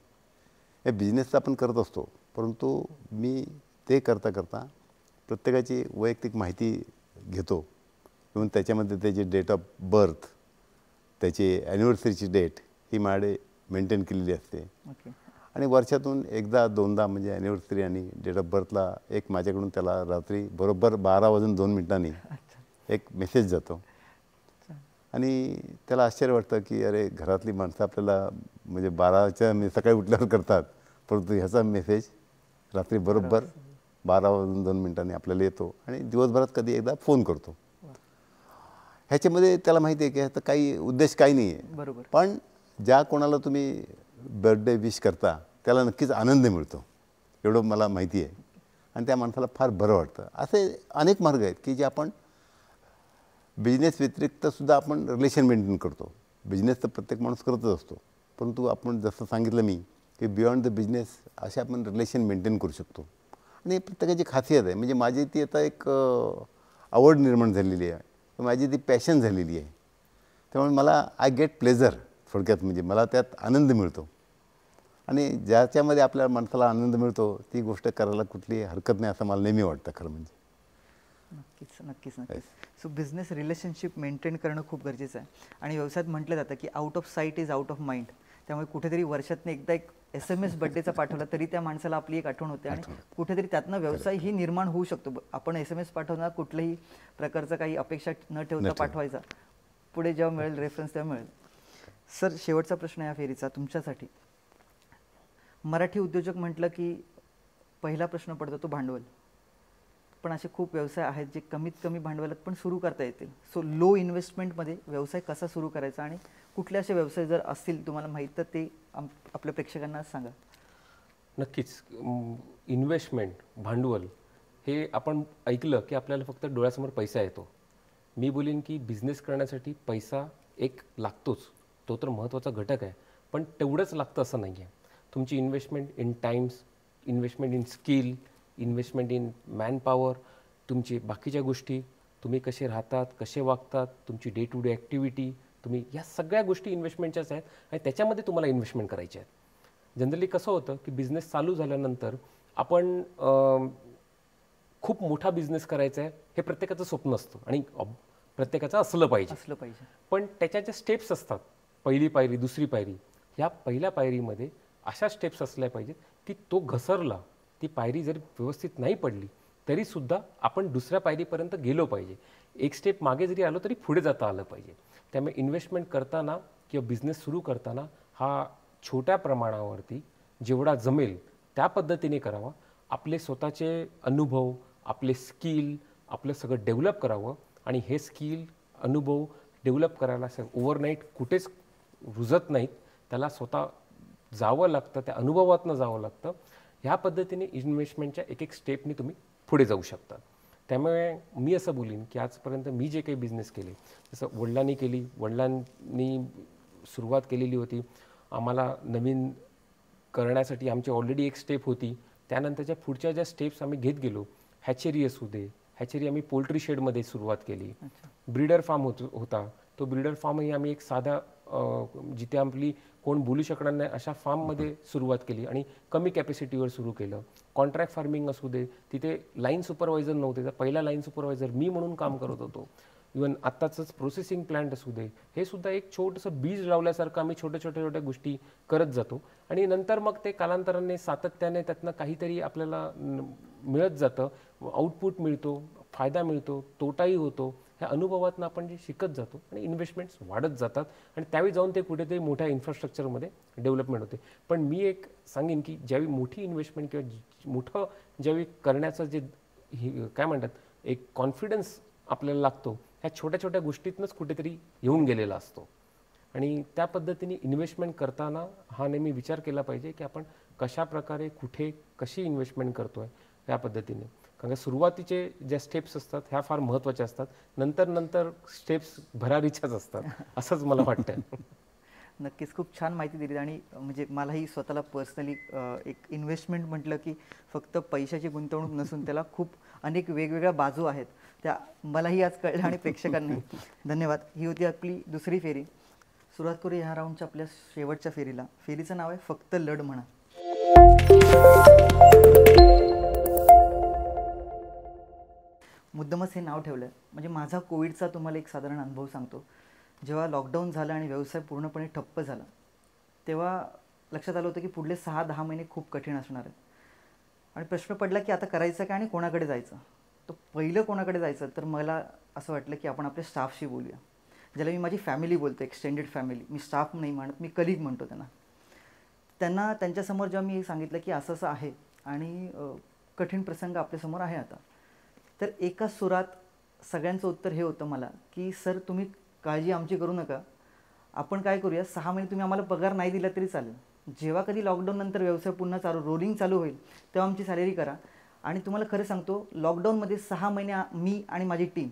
हे बिझनेसचं आपण करत असतो, परंतु मी ते करता करता प्रत्येकाची वैयक्तिक माहिती घेतो. म्हणून त्याच्यामध्ये त्याची डेट ऑफ बर्थ, त्याची ॲनिव्हर्सरीची डेट ही माझ्याकडे मेंटेन केलेली असते. आणि वर्षातून एकदा दोनदा म्हणजे ॲनिव्हर्सरी आणि डेट ऑफ बर्थला एक माझ्याकडून त्याला रात्री बरोबर 12:02 एक मेसेज जातो. आणि त्याला आश्चर्य वाटतं की अरे घरातली माणसं आपल्याला म्हणजे 12च्या सकाळी उठल्यावर करतात, परंतु ह्याचा मेसेज रात्री बरोबर 12:02 आपल्याला येतो आणि दिवसभरात कधी एकदा फोन करतो. ह्याच्यामध्ये त्याला माहिती आहे की ह्याचा काही उद्देश काही नाही आहे. बरोबर. पण ज्या कोणाला तुम्ही बर्थडे विश करता त्याला नक्कीच आनंद मिळतो, एवढं मला माहिती आहे. आणि त्या माणसाला फार बरं वाटतं. असे अनेक मार्ग आहेत की जे आपण बिझनेस व्यतिरिक्तसुद्धा आपण रिलेशन मेंटेन करतो. बिझनेस तर प्रत्येक माणूस करतच असतो, परंतु आपण जसं सांगितलं मी की बियॉन्ड द बिझनेस असे आपण रिलेशन मेंटेन करू शकतो. आणि प्रत्येकाची खासियत आहे. म्हणजे माझी ती आता एक आवड निर्माण झालेली आहे, माझी ती पॅशन झालेली आहे. त्यामुळे मला आय गेट प्लेझर, थोडक्यात म्हणजे मला त्यात आनंद मिळतो. आणि ज्याच्यामध्ये आपल्या माणसाला आनंद मिळतो ती गोष्ट करायला कुठली हरकत नाही असं मला नेहमी वाटतं खरं म्हणजे. नक्कीच. सो बिझनेस रिलेशनशिप मेंटेन करणं खूप गरजेचं आहे. आणि व्यवसायात म्हटलं जातं की out of site is out of mind. त्यामुळे कुठेतरी वर्षातनं एकदा एक SMS बर्थडेचा पाठवला तरी त्या माणसाला आपली एक आठवण होते आणि कुठेतरी त्यातनं व्यवसाय ही निर्माण होऊ शकतो. आपण SMS पाठवणार कुठल्याही प्रकारचा काही अपेक्षा न ठेवता पाठवायचा, पुढे जेव्हा मिळेल रेफरन्स तेव्हा मिळेल. सर, शेवटचा प्रश्न या फेरीचा तुमच्यासाठी. मराठी उद्योजक म्हटलं की पहिला प्रश्न पडतो तो भांडवल. पण असे खूप व्यवसाय आहेत जे कमीत कमी भांडवलात पण सुरू करता येतील. सो लो इन्व्हेस्टमेंटमध्ये व्यवसाय कसा सुरू करायचा आणि कुठले असे व्यवसाय जर असतील तुम्हाला माहीत तर ते आपल्या प्रेक्षकांना सांगा. नक्कीच. इन्व्हेस्टमेंट, भांडवल हे आपण ऐकलं की आपल्याला फक्त डोळ्यासमोर पैसा येतो. मी बोलीन की बिझनेस करण्यासाठी पैसा एक लागतोच, तो तर महत्त्वाचा घटक आहे, पण तेवढंच लागतं असं नाही आहे. तुमची investment in times, investment in skill, investment in manpower, तुमची बाकीच्या गोष्टी, तुम्ही कसे राहतात, कसे वागतात, तुमची डे टू डे ॲक्टिव्हिटी, तुम्ही या सगळ्या गोष्टी इन्व्हेस्टमेंटच्याच आहेत आणि त्याच्यामध्ये तुम्हाला इन्व्हेस्टमेंट करायचे आहेत. जनरली कसं होतं की बिझनेस चालू झाल्यानंतर आपण खूप मोठा बिझनेस करायचा आहे हे प्रत्येकाचं स्वप्न असतं आणि प्रत्येकाचं असलं पाहिजे. पण त्याच्या ज्या स्टेप्स असतात, पहिली पायरी, दुसरी पायरी, ह्या पहिल्या पायरीमध्ये अशा स्टेप्स असल्या पाहिजेत की तो घसरला, ती पायरी जरी व्यवस्थित नाही पडली तरीसुद्धा आपण दुसऱ्या पायरीपर्यंत गेलो पाहिजे. एक स्टेप मागे जरी आलो तरी पुढे जाता आलं पाहिजे. त्यामुळे इन्व्हेस्टमेंट करताना किंवा बिझनेस सुरू करताना हा छोट्या प्रमाणावरती जेवढा जमेल त्या पद्धतीने करावा. आपले स्वतःचे अनुभव, आपले स्किल, आपलं सगळं डेव्हलप करावं आणि हे स्किल, अनुभव डेव्हलप करायला ओव्हरनाईट कुठेच रुजत नाहीत. त्याला स्वतः जावं लागतं, त्या अनुभवातनं जावं लागतं. ह्या पद्धतीने इन्व्हेस्टमेंटच्या एक एक स्टेपनी तुम्ही पुढे जाऊ शकता. त्यामुळे मी असं बोलीन की आजपर्यंत मी जे काही बिझनेस केले, जसं वडिलांनी केली, वडिलांनी सुरुवात केलेली होती, आम्हाला नवीन करण्यासाठी आमची ऑलरेडी एक स्टेप होती. त्यानंतरच्या पुढच्या ज्या स्टेप्स आम्ही घेत गेलो, हॅचेरी असू दे, हॅचेरी आम्ही पोल्ट्री शेडमध्ये सुरुवात केली. ब्रीडर फार्म होता, तो ब्रीडर फार्मही आम्ही एक साधा जिथे आपली कोण बोलू शकणार नाही अशा फार्ममध्ये सुरुवात केली आणि कमी कॅपॅसिटीवर सुरू केलं. कॉन्ट्रॅक्ट फार्मिंग असू दे, तिथे लाईन सुपरवायझर नव्हते, तर पहिला लाईन सुपरवायझर मी म्हणून काम करत होतो. इवन आत्ताचंच प्रोसेसिंग प्लांट असू दे, हे सुद्धा एक छोटंसं बीज लावल्यासारखं आम्ही छोट्या गोष्टी करत जातो आणि नंतर मग ते कालांतराने सातत्याने त्यातनं काहीतरी आपल्याला मिळत जातं, आउटपुट मिळतो, फायदा मिळतो, तोटाही होतो. ह्या अनुभवातून आपण जे शिकत जातो आणि इन्व्हेस्टमेंट्स वाढत जातात आणि त्यावेळी जाऊन ते कुठेतरी मोठ्या इन्फ्रास्ट्रक्चरमध्ये डेव्हलपमेंट होते. पण मी एक सांगेन की ज्यावेळी मोठी इन्व्हेस्टमेंट किंवा मोठं ज्यावेळी करण्याचं जे काय म्हणतात एक कॉन्फिडन्स आपल्याला लागतो, ह्या छोट्या गोष्टीतनंच कुठेतरी येऊन गेलेला असतो. आणि त्या पद्धतीने इन्व्हेस्टमेंट करताना हा नेहमी विचार केला पाहिजे की आपण कशा प्रकारे, कुठे, कशी इन्व्हेस्टमेंट करतोय या पद्धतीने. कारण सुरुवातीचे ज्या स्टेप्स असतात ह्या फार महत्त्वाच्या असतात, नंतर स्टेप्स भरारीच्याच असतात असंच मला वाटतं. नक्कीच खूप छान माहिती दिली. आणि म्हणजे मलाही स्वतःला पर्सनली एक इन्व्हेस्टमेंट म्हटलं की फक्त पैशाची गुंतवणूक नसून त्याला खूप अनेक वेगवेगळ्या बाजू आहेत, त्या मलाही आज कळल्या आणि प्रेक्षकांनी. धन्यवाद. ही होती आपली दुसरी फेरी. सुरुवात करू ह्या राऊंडच्या आपल्या शेवटच्या फेरीला. फेरीचं नाव आहे फक्त लढ म्हणा. मुद्दामच हे नाव ठेवलं आहे म्हणजे माझा कोविडचा तुम्हाला एक साधारण अनुभव सांगतो. जेव्हा लॉकडाऊन झालं आणि व्यवसाय पूर्णपणे ठप्प झाला तेव्हा लक्षात आलं होतं की पुढले 6-10 महिने खूप कठीण असणार आहेत. आणि प्रश्न पडला की आता करायचं काय आणि कोणाकडे जायचं. तर पहिलं कोणाकडे जायचं तर मला असं वाटलं की आपण आपल्या स्टाफशी बोलूया, ज्याला मी माझी फॅमिली बोलतो, एक्सटेंडेड फॅमिली. मी स्टाफ नाही म्हणत, मी कलिग म्हणतो त्यांना. त्यांच्यासमोर जेव्हा मी सांगितलं की असं असं आहे आणि कठीण प्रसंग आपल्यासमोर आहे आता, तर एका सुरात सगळ्यांचं उत्तर हे होतं मला की सर तुम्ही काळजी आमची करू नका, आपण काय करूया 6 महिने तुम्ही आम्हाला पगार नाही दिला तरी चालेल, जेव्हा कधी लॉकडाऊन नंतर व्यवसाय पुन्हा रोलिंग चालू होईल तेव्हा आमची सॅलरी करा. आणि तुम्हाला खरं सांगतो लॉकडाऊनमध्ये 6 महिने मी आणि माझी टीम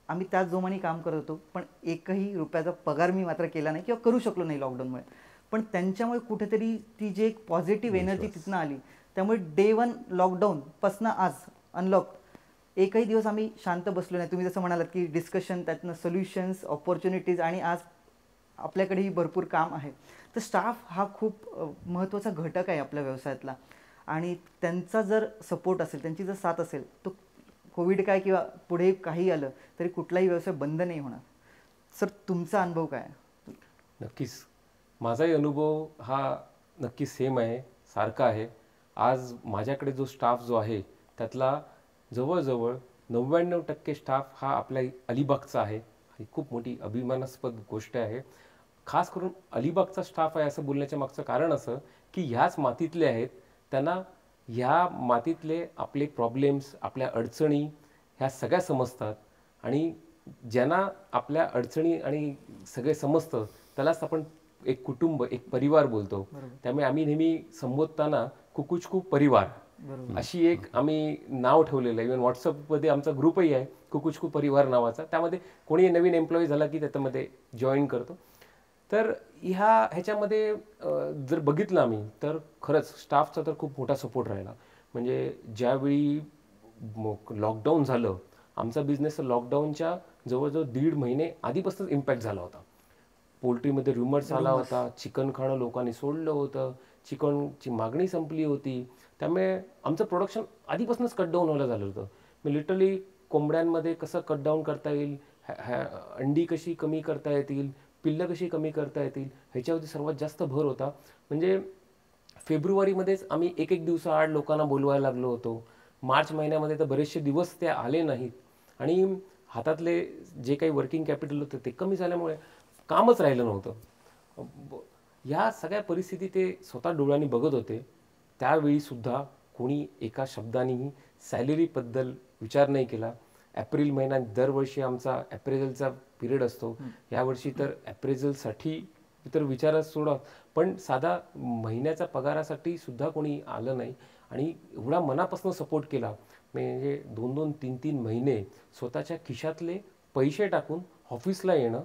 आम्ही त्याच जोमाने काम करत होतो, पण एकही रुपयाचा पगार मी मात्र केला नाही किंवा करू शकलो नाही लॉकडाऊनमुळे. पण त्यांच्यामुळे कुठेतरी ती जी एक पॉझिटिव्ह एनर्जी तिथनं आली, त्यामुळे डे 1 लॉकडाऊनपासनं आज अनलॉक एकही दिवस आम्ही शांत बसलो नाही. तुम्ही जसं म्हणालात की डिस्कशन, त्यातनं सोल्युशन्स, ऑपॉर्च्युनिटीज, आणि आज आपल्याकडेही भरपूर काम आहे. तर स्टाफ हा खूप महत्त्वाचा घटक आहे आपल्या व्यवसायातला, आणि त्यांचा जर सपोर्ट असेल, त्यांची जर साथ असेल, तो कोविड काय किंवा पुढे काही आलं तरी कुठलाही व्यवसाय बंद नाही होणार. सर, तुमचा अनुभव काय आहे? नक्कीच माझाही अनुभव हा नक्कीच सेम आहे, सारखा आहे. आज माझ्याकडे जो स्टाफ जो आहे त्यातला जवळजवळ 99% स्टाफ हा आपल्या अलिबागचा आहे. ही खूप मोठी अभिमानास्पद गोष्ट आहे. खास करून अलिबागचा स्टाफ आहे असं बोलण्याच्या मागचं कारण असं की ह्याच मातीतले आहेत, त्यांना ह्या मातीतले आपले प्रॉब्लेम्स, आपल्या अडचणी ह्या सगळ्या समजतात, आणि ज्यांना आपल्या अडचणी आणि सगळे समजतं त्यालाच आपण एक कुटुंब, एक परिवार बोलतो. त्यामुळे आम्ही नेहमी संबोधताना कुकुचकू परिवार अशी एक आम्ही नाव ठेवलेलं आहे. इव्हन व्हॉट्सअपमध्ये आमचा ग्रुपही आहे कुकुचकू परिवार नावाचा. त्यामध्ये कोणी नवीन एम्प्लॉई झाला की त्याच्यामध्ये जॉईन करतो. तर ह्याच्यामध्ये जर बघितलं आम्ही तर खरंच स्टाफचा तर खूप मोठा सपोर्ट राहिला. म्हणजे ज्यावेळी लॉकडाऊन झालं, आमचा बिझनेस लॉकडाऊनच्या जवळजवळ 1.5 महिने आधीपासूनच इम्पॅक्ट झाला होता. पोल्ट्रीमध्ये रुमर्स आला होता, चिकन खाणं लोकांनी सोडलं होतं, चिकनची मागणी संपली होती. त्यामुळे आमचं प्रोडक्शन आधीपासूनच कटडाऊन व्हायला झालं होतं. मी लिटरली कोंबड्यांमध्ये कसं कटडाऊन करता येईल, अंडी कशी कमी करता येतील, पिल्लं कशी कमी करता येतील, ह्याच्यावरती सर्वात जास्त भर होता. म्हणजे फेब्रुवारीमध्येच आम्ही एक दिवसाआड लोकांना बोलवायला लागलो होतो. मार्च महिन्यामध्ये तर बरेचसे दिवस ते आले नाहीत, आणि हातातले जे काही वर्किंग कॅपिटल होतं ते कमी झाल्यामुळे कामच राहिलं नव्हतं. या सगळ्या परिस्थिती ते स्वतः डोळ्यांनी बघत होते. त्यावेळीसुद्धा कोणी एका शब्दानेही सॅलरीबद्दल विचार नाही केला. एप्रिल महिना दरवर्षी आमचा ॲप्रेझलचा पिरियड असतो. यावर्षी तर ॲप्रेझलसाठी तर विचारच सोडा, पण साधा महिन्याचा पगारासाठी सुद्धा कोणी आलं नाही. आणि एवढा मनापासून सपोर्ट केला. म्हणजे 2-2, 3-3 महिने स्वतःच्या खिशातले पैसे टाकून ऑफिसला येणं,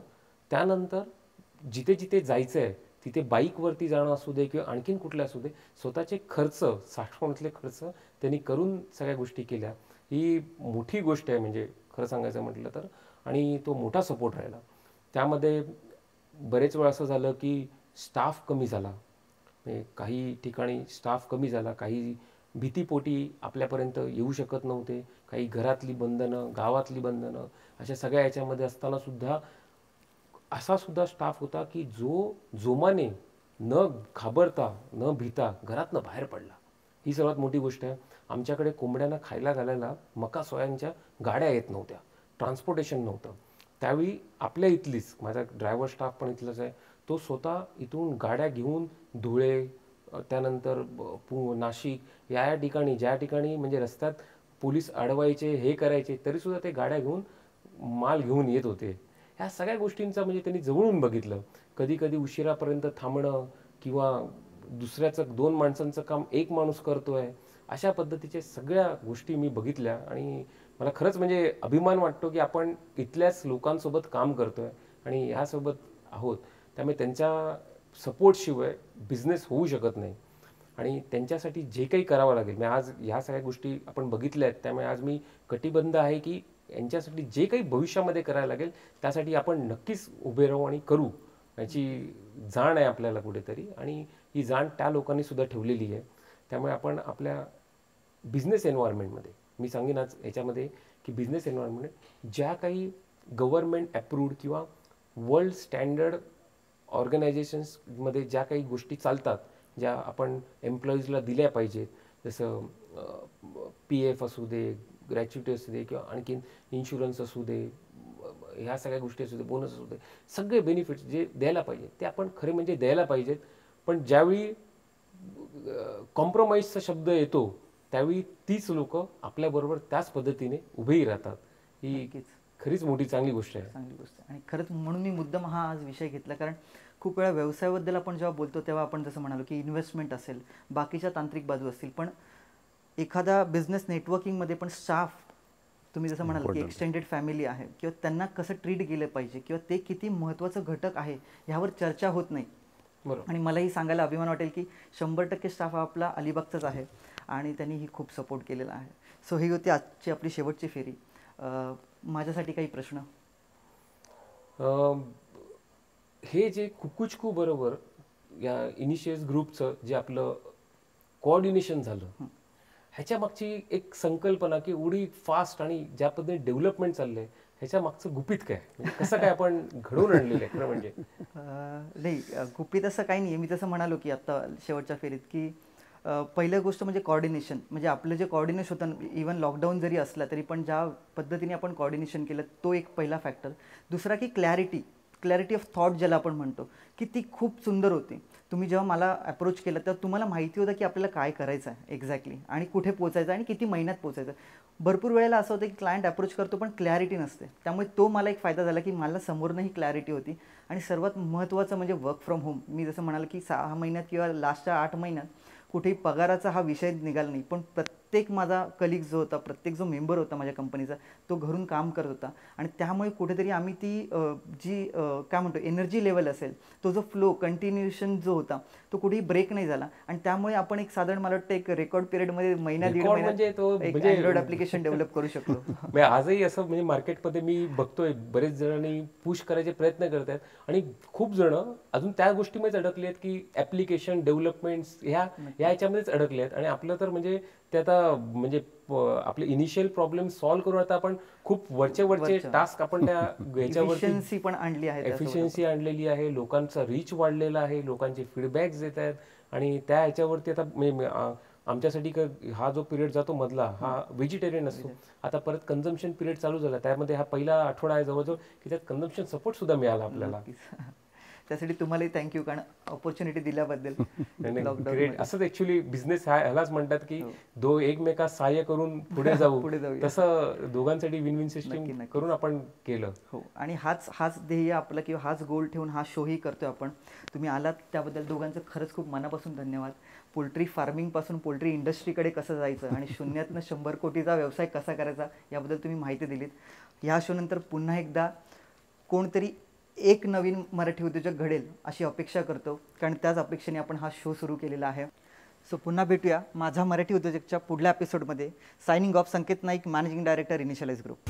त्यानंतर जिथे जिथे जायचं आहे तिथे बाईकवरती जाणं असू दे किंवा आणखीन कुठले असू दे, स्वतःचे खर्च, साठवणीतले खर्च त्यांनी करून सगळ्या गोष्टी केल्या. ही मोठी गोष्ट आहे म्हणजे खरं सांगायचं म्हटलं तर. आणि तो मोठा सपोर्ट राहिला. त्यामध्ये बरेच वेळा असं झालं की स्टाफ कमी झाला. म्हणजे काही ठिकाणी स्टाफ कमी झाला, काही भीतीपोटी आपल्यापर्यंत येऊ शकत नव्हते, काही घरातली बंधनं, गावातली बंधनं, अशा सगळ्या याच्यामध्ये असताना सुद्धा असा सुद्धा स्टाफ होता की जो जोमाने न घाबरता न भीता घरातनं बाहेर पडला. ही सर्वात मोठी गोष्ट आहे. आमच्याकडे कोंबड्यांना खायला घालायला मका सोयांच्या गाड्या येत नव्हत्या, ट्रान्सपोर्टेशन नव्हतं. त्यावेळी आपल्या इथलीच, माझा ड्रायव्हर स्टाफ पण इथलाच आहे, तो स्वतः इथून गाड्या घेऊन धुळे, त्यानंतर नाशिक या ठिकाणी, ज्या ठिकाणी म्हणजे रस्त्यात पोलीस अडवायचे, हे करायचे, तरीसुद्धा ते गाड्या घेऊन माल घेऊन येत होते. ह्या सगळ्या गोष्टींचा म्हणजे त्यांनी जवळून बघितलं. कधी कधी उशिरापर्यंत थांबणं, किंवा दुसऱ्याचं 2 माणसांचं काम 1 माणूस करतोय, अशा पद्धतीच्या सगळ्या गोष्टी मी बघितल्या. आणि मला खरंच म्हणजे अभिमान वाटतो की आपण इथल्याच लोकांसोबत काम करतोय आणि ह्यासोबत आहोत. त्यामुळे त्यांच्या सपोर्टशिवाय बिझनेस होऊ शकत नाही. आणि त्यांच्यासाठी जे काही करावं लागेल, मी आज ह्या सगळ्या गोष्टी आपण बघितल्या आहेत, त्यामुळे आज मी कटिबद्ध आहे की यांच्यासाठी जे काही भविष्यामध्ये करायला लागेल त्यासाठी आपण नक्कीच उभे राहू आणि करू, याची जाण आहे आपल्याला कुठेतरी. आणि ही जाण त्या लोकांनी सुद्धा ठेवलेली आहे. त्यामुळे आपण आपल्या बिझनेस एन्व्हायरमेंटमध्ये, मी सांगेन आज याच्यामध्ये की बिझनेस एन्व्हायरमेंट ज्या काही गव्हर्नमेंट अप्रूव्ड किंवा वर्ल्ड स्टँडर्ड ऑर्गनायझेशन्समध्ये ज्या काही गोष्टी चालतात, ज्या आपण एम्प्लॉईजला दिल्या पाहिजेत, जसं PF असू दे, ग्रॅच्युटी असू दे, किंवा आणखीन इन्शुरन्स असू दे, ह्या सगळ्या गोष्टी असू दे, बोनस असू दे, सगळे बेनिफिट्स जे द्यायला पाहिजेत ते आपण खरे म्हणजे द्यायला पाहिजेत. पण ज्यावेळी कॉम्प्रोमाइजचा शब्द येतो त्यावेळी तीच लोक आपल्याबरोबर त्याच पद्धतीने उभेही राहतात. ही खरीच मोठी चांगली गोष्ट आहे. चांगली गोष्ट आहे. आणि खरंच म्हणून मी मुद्दाम हा आज विषय घेतला, कारण खूप वेळा व्यवसायाबद्दल आपण जेव्हा बोलतो तेव्हा आपण जसं म्हणालो की इन्व्हेस्टमेंट असेल, बाकीच्या तांत्रिक बाजू असतील, पण एखादा बिझनेस नेटवर्किंगमध्ये पण स्टाफ, तुम्ही जसं म्हणाल की एक्सटेंडेड फॅमिली आहे, किंवा त्यांना कसं ट्रीट केलं पाहिजे, किंवा ते किती महत्त्वाचं घटक आहे ह्यावर चर्चा होत नाही. बरोबर. आणि मलाही सांगायला अभिमान वाटेल की 100% स्टाफ हा आपला अलिबागचाच आहे आणि त्यांनीही खूप सपोर्ट केलेला आहे. सो ही होती आजची आपली शेवटची फेरी. माझ्यासाठी काही प्रश्न? हे जे कुकुचकू बरोबर या इनिशियस ग्रुपचं जे आपलं कोऑर्डिनेशन झालं, ह्याच्या मागची एक संकल्पना की एवढी फास्ट आणि ज्या पद्धतीने डेव्हलपमेंट चाललंय ह्याच्या मागचं गुपित काय, म्हणजे कसं काय आपण घडवून आणलेलं आहे खरं म्हणजे? नाही, गुपित असं काही नाही आहे. मी तसं म्हणालो की आत्ता शेवटच्या फेरीत की पहिली गोष्ट म्हणजे कॉर्डिनेशन. म्हणजे आपलं जे कॉर्डिनेशन होतं, इवन लॉकडाऊन जरी असला तरी पण ज्या पद्धतीने आपण कॉर्डिनेशन केलं तो एक पहिला फॅक्टर. दुसरा की क्लॅरिटी ऑफ थॉट ज्याला आपण म्हणतो की ती खूप सुंदर होती. तुम्ही जेव्हा मला अप्रोच केलं तर तुम्हाला माहिती होतं की आपल्याला काय करायचं आहे एक्झॅक्टली आणि कुठे पोचायचं आणि किती महिन्यात पोचायचं. भरपूर वेळेला असं होतं की क्लायंट अप्रोच करतो पण क्लॅरिटी नसते. त्यामुळे तो मला एक फायदा झाला की मला समोरनंही क्लॅरिटी होती. आणि सर्वात महत्त्वाचं म्हणजे वर्क फ्रॉम होम. मी जसं म्हणाल की 6 महिन्यात किंवा लास्टच्या 8 महिन्यात कुठेही पगाराचा हा विषय निघाला नाही. पण प्रत्येक माझा कलिग जो होता, प्रत्येक जो मेंबर होता माझ्या कंपनीचा, तो घरून काम करत होता. आणि त्यामुळे कुठेतरी आम्ही ती जी काय म्हणतो एनर्जी लेवल असेल, तो जो फ्लो कंटिन्युएशन जो होता तो कुठेही ब्रेक नाही झाला. आणि त्यामुळे आपण एक साधारण मला वाटतं एक रेकॉर्ड पिरियडमध्ये महिना दीड Record महिन्यात म्हणजे तो एक म्हणजे अँड्रॉइड ॲप्लिकेशन डेव्हलप करू शकलो. म्हणजे आजही असं म्हणजे मार्केटमध्ये मी बघतोय बरेच जणांनी पुश करायचे प्रयत्न करत आहेत आणि खूप जण अजून त्या गोष्टीमध्येच अडकले आहेत की ऍप्लिकेशन डेव्हलपमेंट ह्या याच्यामध्येच अडकले आहेत. आणि आपलं तर म्हणजे ते आता म्हणजे आपले इनिशियल प्रॉब्लेम सॉल्व्ह करून आता आपण खूप वरचे टास्क आपण त्या ह्याच्यावरती एफिशियन्सी पण आणली आहे त्यासोबत. एफिशियन्सी आणलेली आहे, लोकांचा रीच वाढलेला आहे, लोकांचे फीडबॅक्स येत आहेत. आणि त्या ह्याच्यावरती आता आमच्यासाठी हा जो पिरियड जातो मधला हा व्हेजिटेरियन असतो. आता परत कन्झम्पशन पिरियड चालू झाला, त्यामध्ये हा पहिला आठवडा आहे जवळजवळ की त्यात कन्झम्पन सपोर्ट सुद्धा मिळाला आपल्याला. त्यासाठी तुम्हालाही थँक्यू, कारण ऑपॉर्च्युनिटी दिल्याबद्दल. ग्रेट. असंच ऍक्च्युली बिझनेस ह्यालाच म्हणतात की एकमेकास सहाय्य करून पुढे जाऊ. तसं दोघांसाठी विन विन सिस्टीम करून आपण केलं. हो, आणि हाच ध्येय आपला किंवा हाच गोल ठेवून हा शोही करतोय आपण. तुम्ही आलात त्याबद्दल दोघांचं खरंच खूप मनापासून धन्यवाद. पोल्ट्री फार्मिंगपासून पोल्ट्री इंडस्ट्रीकडे कसं जायचं आणि 0 ते 100 कोटीचा व्यवसाय कसा करायचा याबद्दल तुम्ही माहिती दिलीत. या शोनंतर पुन्हा एकदा कोणतरी एक नवीन मराठी उद्योजक घडेल अशी अपेक्षा करतो, कारण त्याच अपेक्षेने आपण हा शो सुरू केलेला आहे. सो पुन्हा भेटूया माझा मराठी उद्योजकच्या पुढल्या एपिसोडमध्ये. Signing off, Sanket Naik, managing director, initialize group.